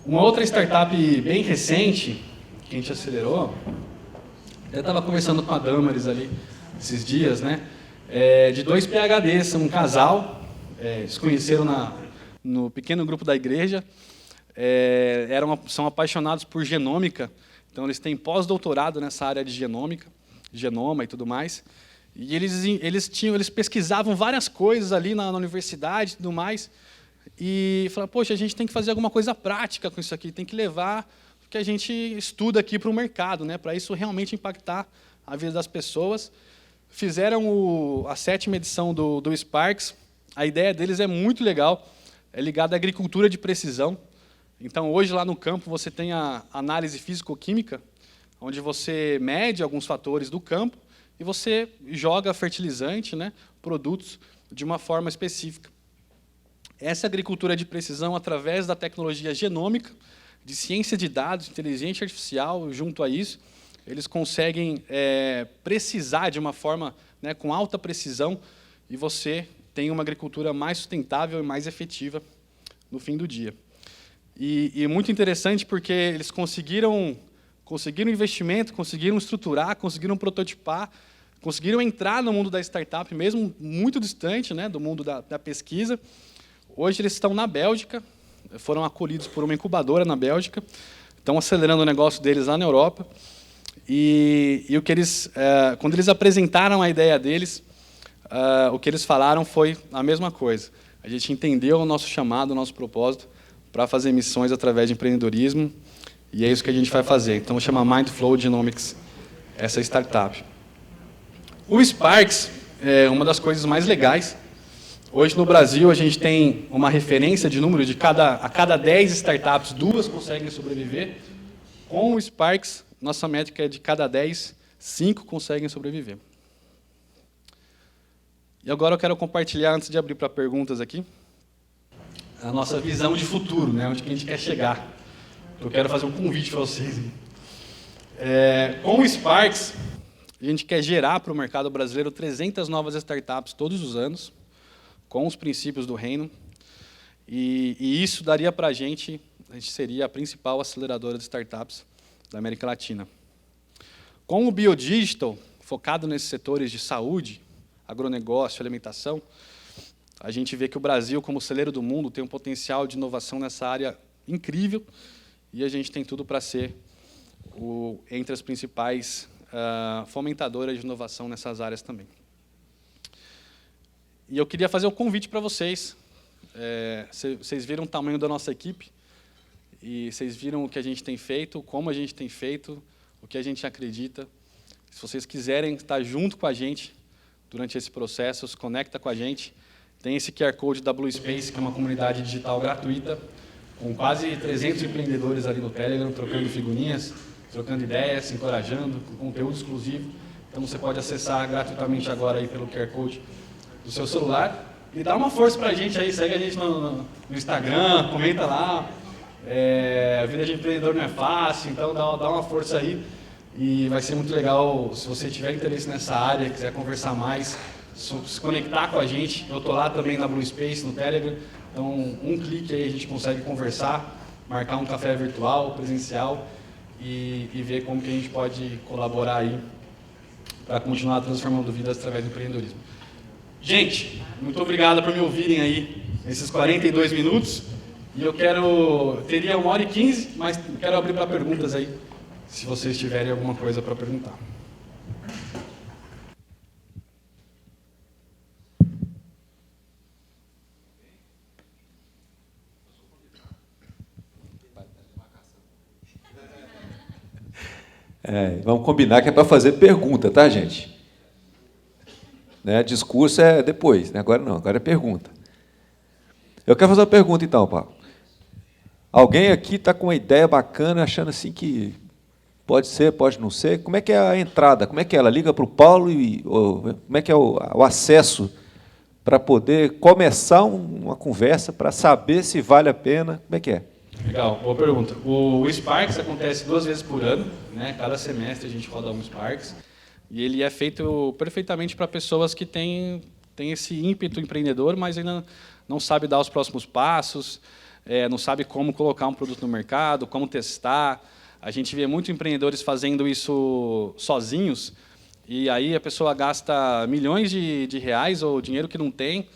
Uma outra startup bem recente, que a gente acelerou, eu estava conversando com a Damaris ali esses dias, né? De 2 PhDs, um casal, se conheceram no pequeno grupo da igreja, são apaixonados por genômica, então eles têm pós-doutorado nessa área de genoma e tudo mais, e eles pesquisavam várias coisas ali na universidade e tudo mais, e falaram, poxa, a gente tem que fazer alguma coisa prática com isso aqui, tem que levar o que a gente estuda aqui para o mercado, né, para isso realmente impactar a vida das pessoas. Fizeram a 7ª edição do Sparks, a ideia deles é muito legal, é ligada à agricultura de precisão. Então, hoje, lá no campo, você tem a análise físico-química, onde você mede alguns fatores do campo e você joga fertilizante, né, produtos, de uma forma específica. Essa agricultura de precisão, através da tecnologia genômica, de ciência de dados, inteligência artificial, junto a isso, eles conseguem precisar de uma forma, né, com alta precisão, e você tem uma agricultura mais sustentável e mais efetiva no fim do dia. E é muito interessante porque eles conseguiram investimento, conseguiram estruturar, conseguiram prototipar, conseguiram entrar no mundo da startup, mesmo muito distante, né, do mundo da pesquisa. Hoje eles estão na Bélgica, foram acolhidos por uma incubadora na Bélgica, estão acelerando o negócio deles lá na Europa. E o que quando eles apresentaram a ideia deles, o que eles falaram foi a mesma coisa. A gente entendeu o nosso chamado, o nosso propósito para fazer missões através de empreendedorismo, e é isso que a gente vai fazer. Então, vou chamar Mindflow Genomics, essa startup. O Sparks é uma das coisas mais legais. Hoje, no Brasil, a gente tem uma referência de número de a cada 10 startups, 2 conseguem sobreviver. Com o Sparks, nossa métrica é de cada 10, 5 conseguem sobreviver. E agora eu quero compartilhar, antes de abrir para perguntas aqui, a nossa visão de futuro, né? Onde que a gente quer chegar. Eu quero fazer um convite para vocês. Com o Sparks, a gente quer gerar para o mercado brasileiro 300 novas startups todos os anos, com os princípios do reino, e isso daria para a gente seria a principal aceleradora de startups da América Latina. Com o Biodigital, focado nesses setores de saúde, agronegócio, alimentação, a gente vê que o Brasil, como celeiro do mundo, tem um potencial de inovação nessa área incrível, e a gente tem tudo para ser entre as principais fomentadoras de inovação nessas áreas também. E eu queria fazer um convite para vocês. Vocês viram o tamanho da nossa equipe, e vocês viram o que a gente tem feito, como a gente tem feito, o que a gente acredita. Se vocês quiserem estar junto com a gente durante esse processo, se conecta com a gente. Tem esse QR Code da Blue Space, que é uma comunidade digital gratuita, com quase 300 empreendedores ali no Telegram, trocando figurinhas, trocando ideias, se encorajando, com conteúdo exclusivo. Então você pode acessar gratuitamente agora aí pelo QR Code do seu celular. E dá uma força para a gente aí, segue a gente no Instagram, comenta lá. A vida de empreendedor não é fácil, então dá uma força aí. E vai ser muito legal, se você tiver interesse nessa área, quiser conversar mais, se conectar com a gente. Eu estou lá também na Blue Space, no Telegram. Então, um clique aí a gente consegue conversar, marcar um café virtual, presencial e ver como que a gente pode colaborar aí para continuar transformando vidas através do empreendedorismo. Gente, muito obrigado por me ouvirem aí nesses 42 minutos. E eu teria 1h15, mas quero abrir para perguntas aí, se vocês tiverem alguma coisa para perguntar. Vamos combinar que é para fazer pergunta, tá, gente? Né? Discurso é depois, né? Agora não, agora é pergunta. Eu quero fazer uma pergunta, então, Paulo. Alguém aqui está com uma ideia bacana, achando assim que pode ser, pode não ser. Como é que é a entrada? Como é que é? Ela liga para o Paulo como é que é o acesso para poder começar uma conversa, para saber se vale a pena? Como é que é? Legal, boa pergunta. O Sparks acontece 2 vezes por ano, né? Cada semestre a gente roda um Sparks, e ele é feito perfeitamente para pessoas que têm esse ímpeto empreendedor, mas ainda não sabe dar os próximos passos, não sabe como colocar um produto no mercado, como testar. A gente vê muitos empreendedores fazendo isso sozinhos, e aí a pessoa gasta milhões de reais ou dinheiro que não tem,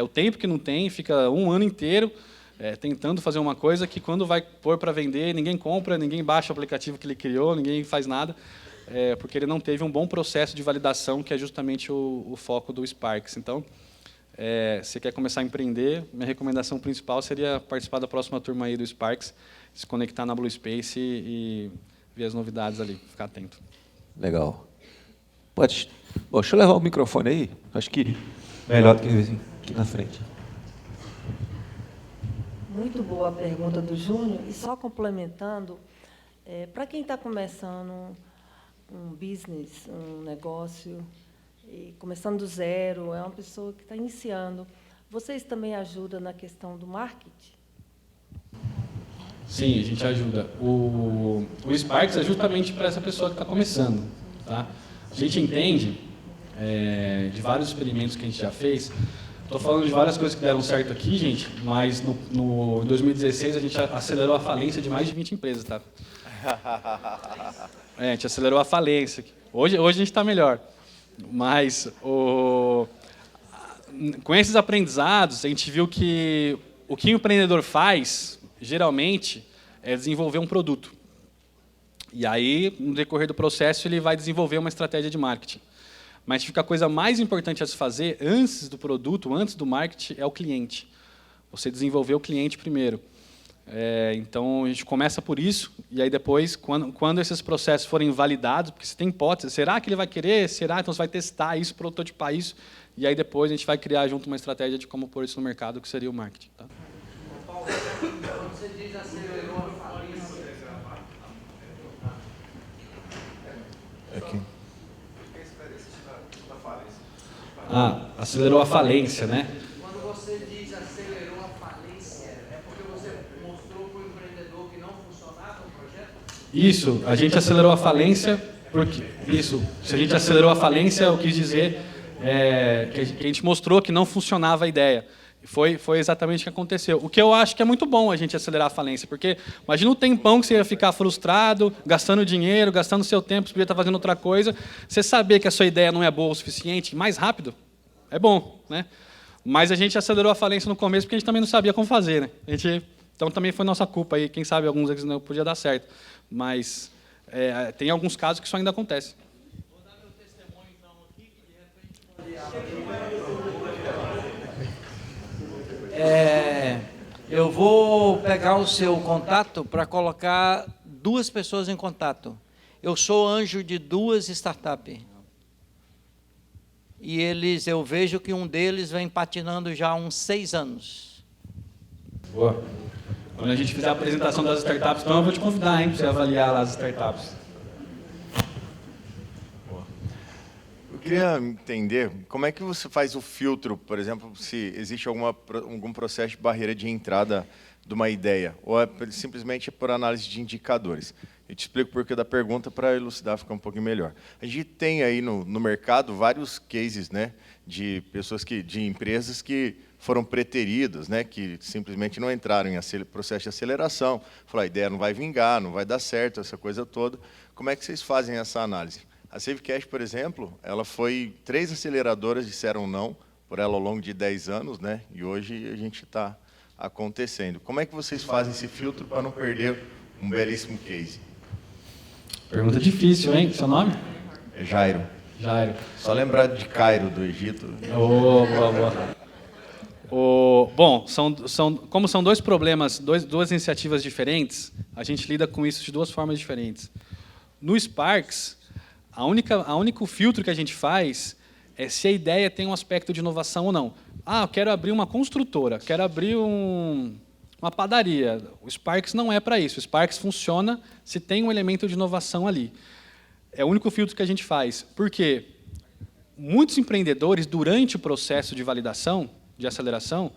o tempo que não tem, fica um ano inteiro tentando fazer uma coisa que, quando vai pôr para vender, ninguém compra, ninguém baixa o aplicativo que ele criou, ninguém faz nada, porque ele não teve um bom processo de validação, que é justamente o foco do Sparks. Então, se quer começar a empreender, minha recomendação principal seria participar da próxima turma aí do Sparks, se conectar na Blue Space e ver as novidades ali, ficar atento. Legal. Deixa eu levar o microfone aí, acho que melhor do que aqui na frente. Muito boa a pergunta do Júnior. E só complementando, para quem está começando um business, um negócio, e começando do zero, é uma pessoa que está iniciando, vocês também ajudam na questão do marketing? Sim, a gente ajuda. O Sparks é justamente para essa pessoa que está começando. Tá? A gente entende, de vários experimentos que a gente já fez. Estou falando de várias coisas que deram certo aqui, gente, mas em 2016 a gente acelerou a falência de mais de 20 empresas, tá? A gente acelerou a falência. Hoje a gente está melhor, mas com esses aprendizados a gente viu que o que o empreendedor faz, geralmente, é desenvolver um produto. E aí, no decorrer do processo, ele vai desenvolver uma estratégia de marketing. Mas fica a coisa mais importante a se fazer antes do produto, antes do marketing, é o cliente. Você desenvolver o cliente primeiro. Então, a gente começa por isso, e aí depois, quando esses processos forem validados, porque você tem hipótese, será que ele vai querer? Será? Então, você vai testar isso, prototipar isso, e aí depois a gente vai criar junto uma estratégia de como pôr isso no mercado, que seria o marketing. Tá? Paulo, quando você diz acelerou a falência... Aqui. Acelerou a falência, né? Quando você diz acelerou a falência, Isso, a gente acelerou a falência, porque isso, se a gente acelerou a falência, eu quis dizer que a gente mostrou que não funcionava a ideia. Foi exatamente o que aconteceu. O que eu acho que é muito bom a gente acelerar a falência, porque imagina o tempão que você ia ficar frustrado, gastando dinheiro, gastando seu tempo, você podia estar fazendo outra coisa. Você saber que a sua ideia não é boa o suficiente, mais rápido, é bom, né? Mas a gente acelerou a falência no começo porque a gente também não sabia como fazer, né? Então também foi nossa culpa aí. Quem sabe alguns deles não podia dar certo. Mas tem alguns casos que isso ainda acontece. Vou dar meu testemunho então aqui, que de repente eu vou pegar o seu contato para colocar 2 pessoas em contato. Eu sou anjo de 2 startups. E eu vejo que um deles vem patinando já há uns 6 anos. Boa. Quando a gente fizer a apresentação das startups, então eu vou te convidar, hein, para você avaliar lá as startups. Eu queria entender como é que você faz o filtro, por exemplo, se existe algum processo de barreira de entrada de uma ideia, ou simplesmente por análise de indicadores. Eu te explico o porquê da pergunta para elucidar, ficar um pouquinho melhor. A gente tem aí no mercado vários cases, né, de pessoas de empresas que foram preteridas, né, que simplesmente não entraram em processo de aceleração, falaram, a ideia não vai vingar, não vai dar certo, essa coisa toda. Como é que vocês fazem essa análise? A SaveCash, por exemplo, ela foi 3 aceleradoras disseram não por ela ao longo de 10 anos, né, e hoje a gente está acontecendo. Como é que vocês fazem esse filtro para não perder um belíssimo case? Pergunta difícil, hein? Seu nome? É Jairo. Jairo. Só lembrar de Cairo, do Egito. Boa. Bom, como são 2 problemas, 2 iniciativas diferentes, a gente lida com isso de 2 formas diferentes. No Sparks, o único filtro que a gente faz é se a ideia tem um aspecto de inovação ou não. Eu quero abrir uma construtora, quero abrir uma padaria. O Sparks não é para isso. O Sparks funciona se tem um elemento de inovação ali. É o único filtro que a gente faz. Por quê? Muitos empreendedores, durante o processo de validação, de aceleração,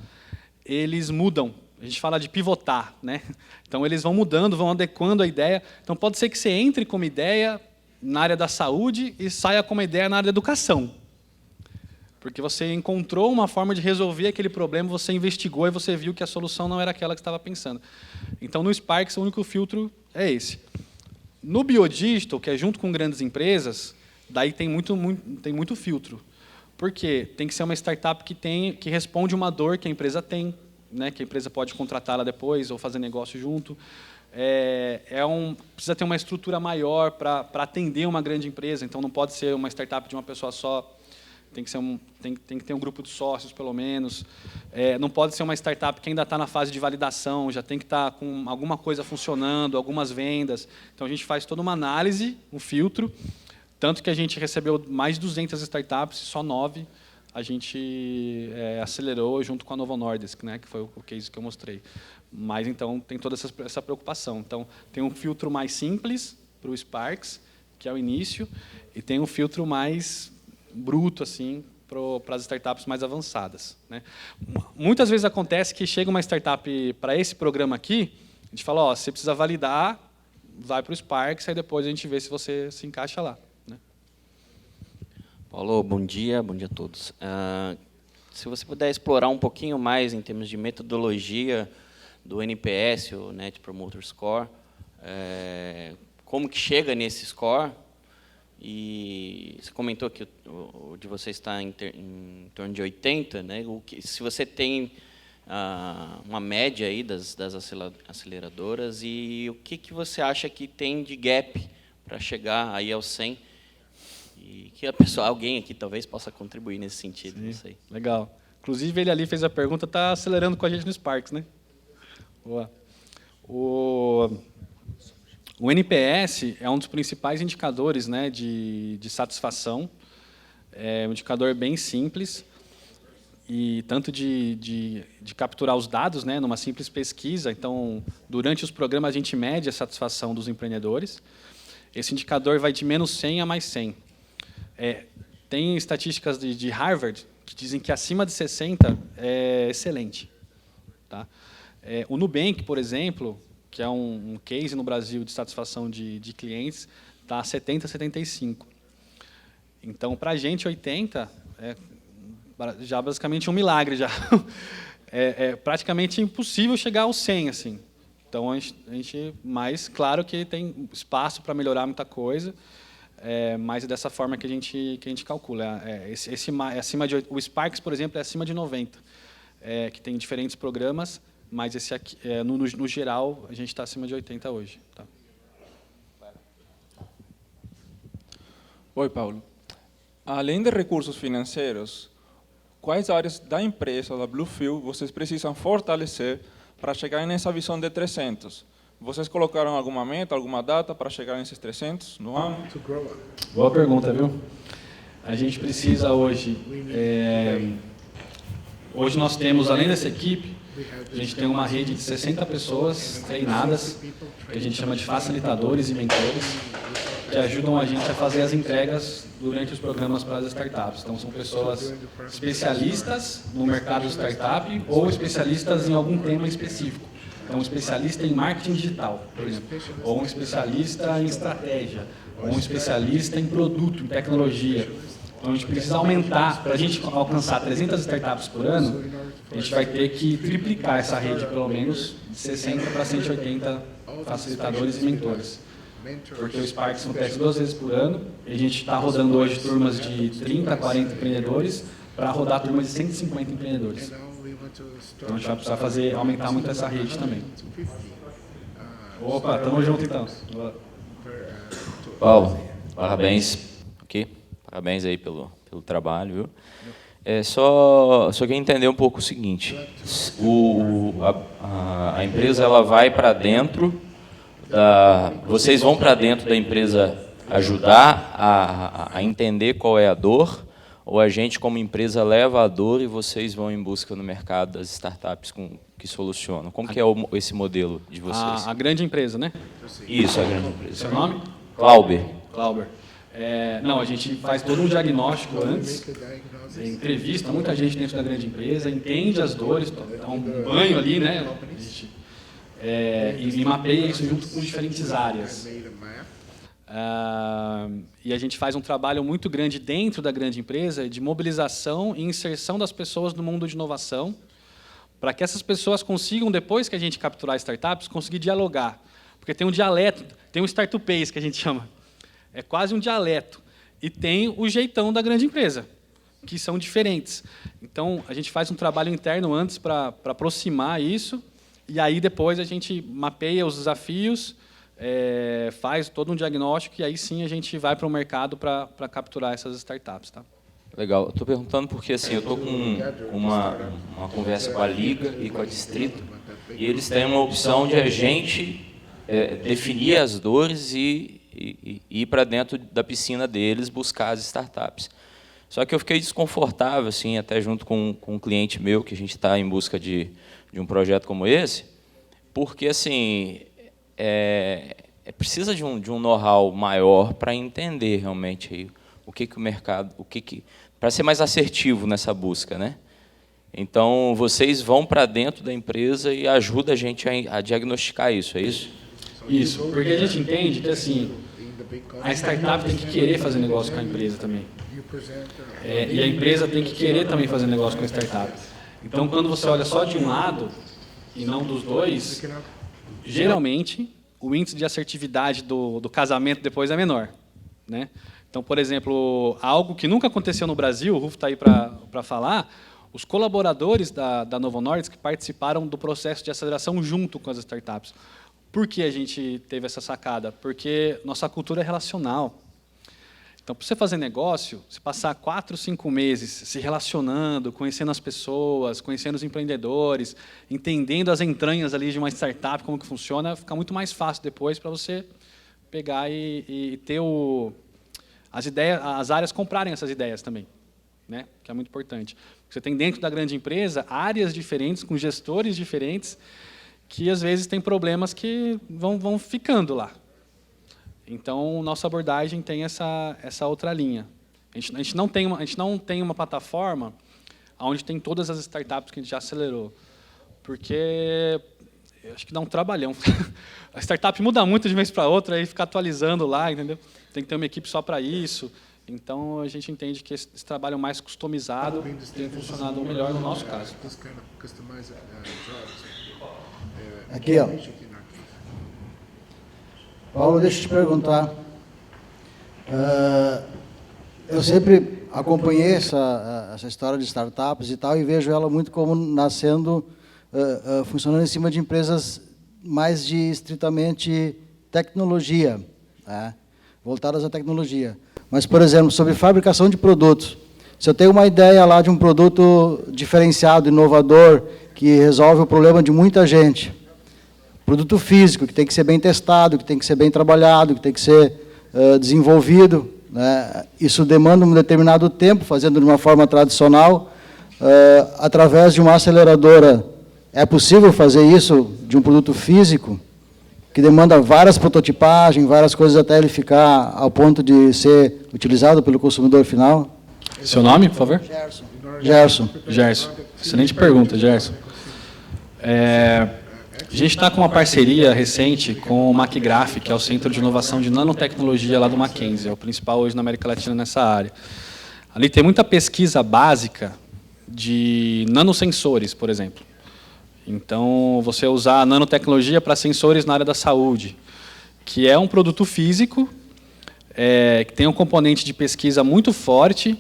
eles mudam. A gente fala de pivotar, né? Então, eles vão mudando, vão adequando a ideia. Então, pode ser que você entre como ideia na área da saúde e saia como ideia na área da educação. Porque você encontrou uma forma de resolver aquele problema, você investigou e você viu que a solução não era aquela que você estava pensando. Então, no Sparks, o único filtro é esse. No Biodigital, que é junto com grandes empresas, daí tem muito filtro. Por quê? Tem que ser uma startup que responde uma dor que a empresa tem, né, que a empresa pode contratá-la depois ou fazer negócio junto. Precisa ter uma estrutura maior para atender uma grande empresa, então não pode ser uma startup de uma pessoa só. Tem que ter um grupo de sócios, pelo menos. Não pode ser uma startup que ainda está na fase de validação, já tem que estar com alguma coisa funcionando, algumas vendas. Então, a gente faz toda uma análise, um filtro, tanto que a gente recebeu mais de 200 startups, só 9 a gente acelerou junto com a Novo Nordisk, né, que foi o case que eu mostrei. Mas, então, tem toda essa preocupação. Então, tem um filtro mais simples para o Sparks, que é o início, e tem um filtro mais bruto, assim, para as startups mais avançadas, né? Muitas vezes acontece que chega uma startup para esse programa aqui, a gente fala, você precisa validar, vai para o Sparks, aí depois a gente vê se você se encaixa lá, né? Paulo, bom dia a todos. Se você puder explorar um pouquinho mais em termos de metodologia do NPS, o Net Promoter Score, como que chega nesse score? E você comentou que o de você está em torno de 80, né? Se você tem uma média aí das aceleradoras, e o que você acha que tem de gap para chegar aí ao 100? E que alguém aqui talvez possa contribuir nesse sentido. Sim, não sei. Legal. Inclusive, ele ali fez a pergunta, está acelerando com a gente no Sparks, né? Boa. O NPS é um dos principais indicadores, né, de satisfação. É um indicador bem simples, e tanto de capturar os dados, né, numa simples pesquisa. Então, durante os programas, a gente mede a satisfação dos empreendedores. Esse indicador vai de menos 100 a mais 100. Tem estatísticas de Harvard que dizem que acima de 60 é excelente. Tá? O Nubank, por exemplo, que é um case no Brasil de satisfação de clientes, está 70, 75. Então, para a gente, 80 é já basicamente um milagre. Já. É praticamente impossível chegar aos 100. Assim. Então, mas claro que tem espaço para melhorar muita coisa, mas é dessa forma que a gente calcula. O Sparks, por exemplo, é acima de 90, que tem diferentes programas, mas esse aqui, no geral, a gente está acima de 80 hoje. Tá? Oi, Paulo. Além de recursos financeiros, quais áreas da empresa, da Bluefield, vocês precisam fortalecer para chegar nessa visão de 300? Vocês colocaram alguma meta, alguma data para chegar nesses 300 no ano? Boa pergunta, viu? A gente precisa hoje... hoje nós temos, além dessa equipe, a gente tem uma rede de 60 pessoas treinadas, que a gente chama de facilitadores e mentores, que ajudam a gente a fazer as entregas durante os programas para as startups. Então, são pessoas especialistas no mercado de startup ou especialistas em algum tema específico. Então, um especialista em marketing digital, por exemplo, ou um especialista em estratégia, ou um especialista em produto, em tecnologia. Então, a gente precisa aumentar, para a gente alcançar 300 startups por ano, a gente vai ter que triplicar essa rede, pelo menos, de 60 para 180 facilitadores e mentores. Porque o Sparks acontece 2 vezes por ano, e a gente está rodando hoje turmas de 30 a 40 empreendedores para rodar turmas de 150 empreendedores. Então, a gente vai precisar aumentar muito essa rede também. Opa, tamo junto então. Paulo, parabéns. Okay? Parabéns aí pelo trabalho, viu? Só queria entender um pouco o seguinte. A empresa ela vai para dentro vocês vão para dentro da empresa ajudar a entender qual é a dor, ou a gente, como empresa, leva a dor e vocês vão em busca no mercado das startups que solucionam? Como que é esse modelo de vocês? A grande empresa, né? Isso, a grande empresa. Seu nome? Clauber. Clauber. Não, a gente faz todo um diagnóstico antes, entrevista muita gente dentro da grande empresa, entende as dores, dá um banho ali, né? E mapeia isso junto com diferentes áreas. E a gente faz um trabalho muito grande dentro da grande empresa de mobilização e inserção das pessoas no mundo de inovação, para que essas pessoas consigam, depois que a gente capturar startups, conseguir dialogar. Porque tem um dialeto, tem um startupês que a gente chama. É quase um dialeto. E tem o jeitão da grande empresa, que são diferentes. Então, a gente faz um trabalho interno antes para aproximar isso, e aí depois a gente mapeia os desafios, faz todo um diagnóstico, e aí sim a gente vai para o mercado para capturar essas startups. Tá? Legal. Estou perguntando porque assim, eu estou com uma conversa com a Liga e com a Distrito, e eles têm uma opção de a gente definir as dores e ir para dentro da piscina deles buscar as startups. Só que eu fiquei desconfortável, assim, até junto com um cliente meu, que a gente está em busca de um projeto como esse, porque assim, precisa de um know-how maior para entender realmente aí, o que o mercado, para ser mais assertivo nessa busca, né? Então, vocês vão para dentro da empresa e ajudam a gente a diagnosticar isso, é isso? Isso, porque a gente entende que assim, a startup tem que querer fazer negócio com a empresa também. E a empresa tem que querer também fazer negócio com a startup. Então, quando você olha só de um lado e não dos dois, geralmente o índice de assertividade do casamento depois é menor, né? Então, por exemplo, algo que nunca aconteceu no Brasil, o Ruf está aí para falar, os colaboradores da Novo Nordisk participaram do processo de aceleração junto com as startups. Por que a gente teve essa sacada? Porque nossa cultura é relacional. Então, para você fazer negócio, você passar 4, 5 meses se relacionando, conhecendo as pessoas, conhecendo os empreendedores, entendendo as entranhas ali de uma startup, como que funciona, fica muito mais fácil depois para você pegar e ter as áreas comprarem essas ideias também, né? Que é muito importante. Você tem dentro da grande empresa áreas diferentes, com gestores diferentes, que às vezes tem problemas que vão ficando lá. Então, nossa abordagem tem essa outra linha. A gente não tem uma plataforma onde tem todas as startups que a gente já acelerou, porque Eu acho que dá um trabalhão. A startup muda muito de vez para outra, aí fica atualizando lá, entendeu? Tem que ter uma equipe só para isso. Então, a gente entende que esse trabalho mais customizado tem funcionado melhor no nosso caso. Aqui, ó. Paulo, deixa eu te perguntar. Eu sempre acompanhei essa história de startups e tal, e vejo ela muito como nascendo, funcionando em cima de empresas mais de estritamente tecnologia, né? Voltadas à tecnologia. Mas, por exemplo, sobre fabricação de produtos. Se eu tenho uma ideia lá de um produto diferenciado, inovador, que resolve o problema de muita gente, produto físico, que tem que ser bem testado, que tem que ser bem trabalhado, que tem que ser desenvolvido, né? Isso demanda um determinado tempo, fazendo de uma forma tradicional, através de uma aceleradora. É possível fazer isso de um produto físico, que demanda várias prototipagens, várias coisas até ele ficar ao ponto de ser utilizado pelo consumidor final? Seu nome, por favor? Gerson. Gerson. Excelente pergunta, Gerson. A gente está com uma parceria recente com o MacGraph, que é o Centro de Inovação de Nanotecnologia lá do Mackenzie, é o principal hoje na América Latina nessa área. Ali tem muita pesquisa básica de nanosensores, por exemplo. Então, você usar a nanotecnologia para sensores na área da saúde, que é um produto físico, que tem um componente de pesquisa muito forte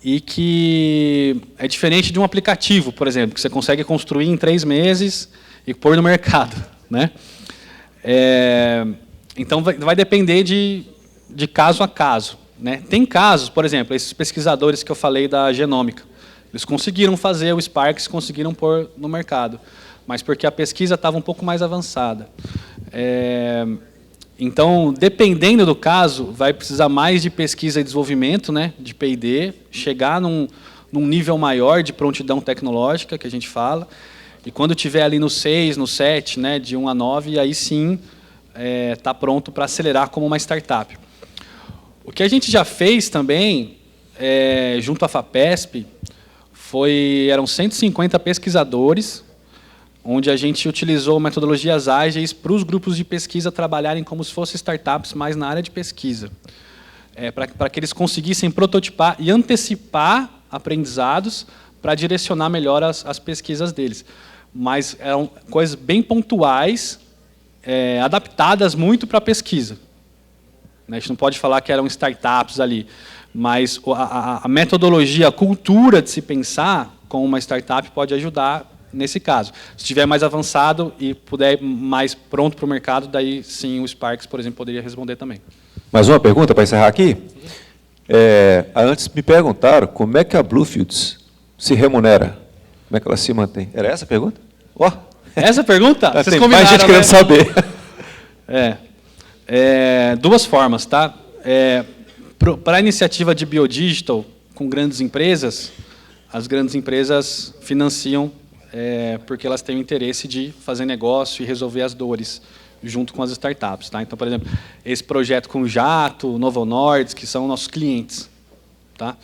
e que é diferente de um aplicativo, por exemplo, que você consegue construir em 3 meses e pôr no mercado, né? Então, vai depender de caso a caso, né? Tem casos, por exemplo, esses pesquisadores que eu falei da genômica, eles conseguiram fazer o Sparks, conseguiram pôr no mercado, mas porque a pesquisa estava um pouco mais avançada. Então, dependendo do caso, vai precisar mais de pesquisa e desenvolvimento, né, de P&D, chegar num nível maior de prontidão tecnológica, que a gente fala, e quando tiver ali no 6, no 7, né, de 1 a 9, aí sim está pronto para acelerar como uma startup. O que a gente já fez também, junto à FAPESP, eram 150 pesquisadores, onde a gente utilizou metodologias ágeis para os grupos de pesquisa trabalharem como se fossem startups, mais na área de pesquisa, para que eles conseguissem prototipar e antecipar aprendizados para direcionar melhor as pesquisas deles. Mas eram coisas bem pontuais, adaptadas muito para a pesquisa. A gente não pode falar que eram startups ali, mas a metodologia, a cultura de se pensar com uma startup pode ajudar nesse caso. Se estiver mais avançado e puder ir mais pronto para o mercado, daí sim o Sparks, por exemplo, poderia responder também. Mais uma pergunta para encerrar aqui? Antes me perguntaram como é que a Bluefields se remunera, como é que ela se mantém. Era essa a pergunta? Essa pergunta? Vocês tem combinaram, mais gente querendo saber. Duas formas, tá? Para a iniciativa de biodigital com grandes empresas, as grandes empresas financiam porque elas têm o interesse de fazer negócio e resolver as dores junto com as startups, tá? Então, por exemplo, esse projeto com o Jato, Novo Nordisk, que são nossos clientes, tá?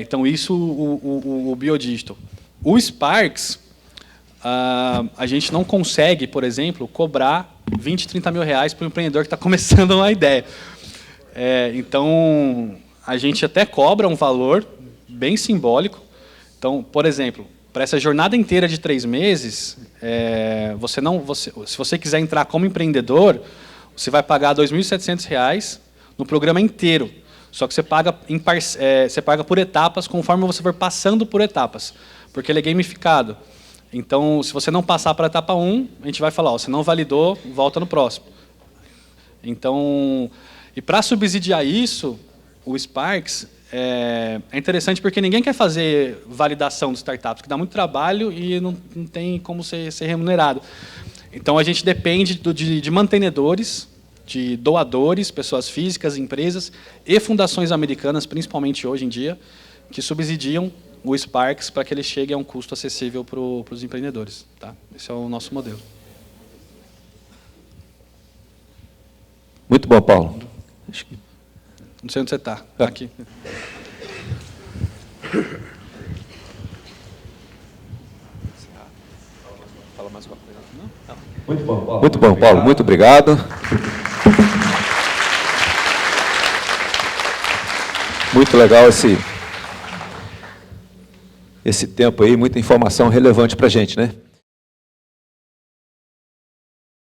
Então, isso o biodigital. O Sparks, a gente não consegue, por exemplo, cobrar 20, 30 mil reais para o empreendedor que está começando uma ideia. Então, a gente até cobra um valor bem simbólico. Então, por exemplo, para essa jornada inteira de 3 meses, se você quiser entrar como empreendedor, você vai pagar R$ 2.700 no programa inteiro. Só que você paga por etapas, conforme você for passando por etapas, porque ele é gamificado. Então, se você não passar para a etapa 1, a gente vai falar, você não validou, volta no próximo. Então, e para subsidiar isso, o Sparks é interessante porque ninguém quer fazer validação de startups, que dá muito trabalho e não tem como ser remunerado. Então, a gente depende de mantenedores, de doadores, pessoas físicas, empresas e fundações americanas, principalmente hoje em dia, que subsidiam o Sparks para que ele chegue a um custo acessível para os empreendedores. Tá? Esse é o nosso modelo. Muito bom, Paulo. Não sei onde você está. Tá aqui. Fala mais com a pergunta, não? Muito bom, Paulo. Muito obrigado. Muito legal esse tempo aí, muita informação relevante para a gente, né?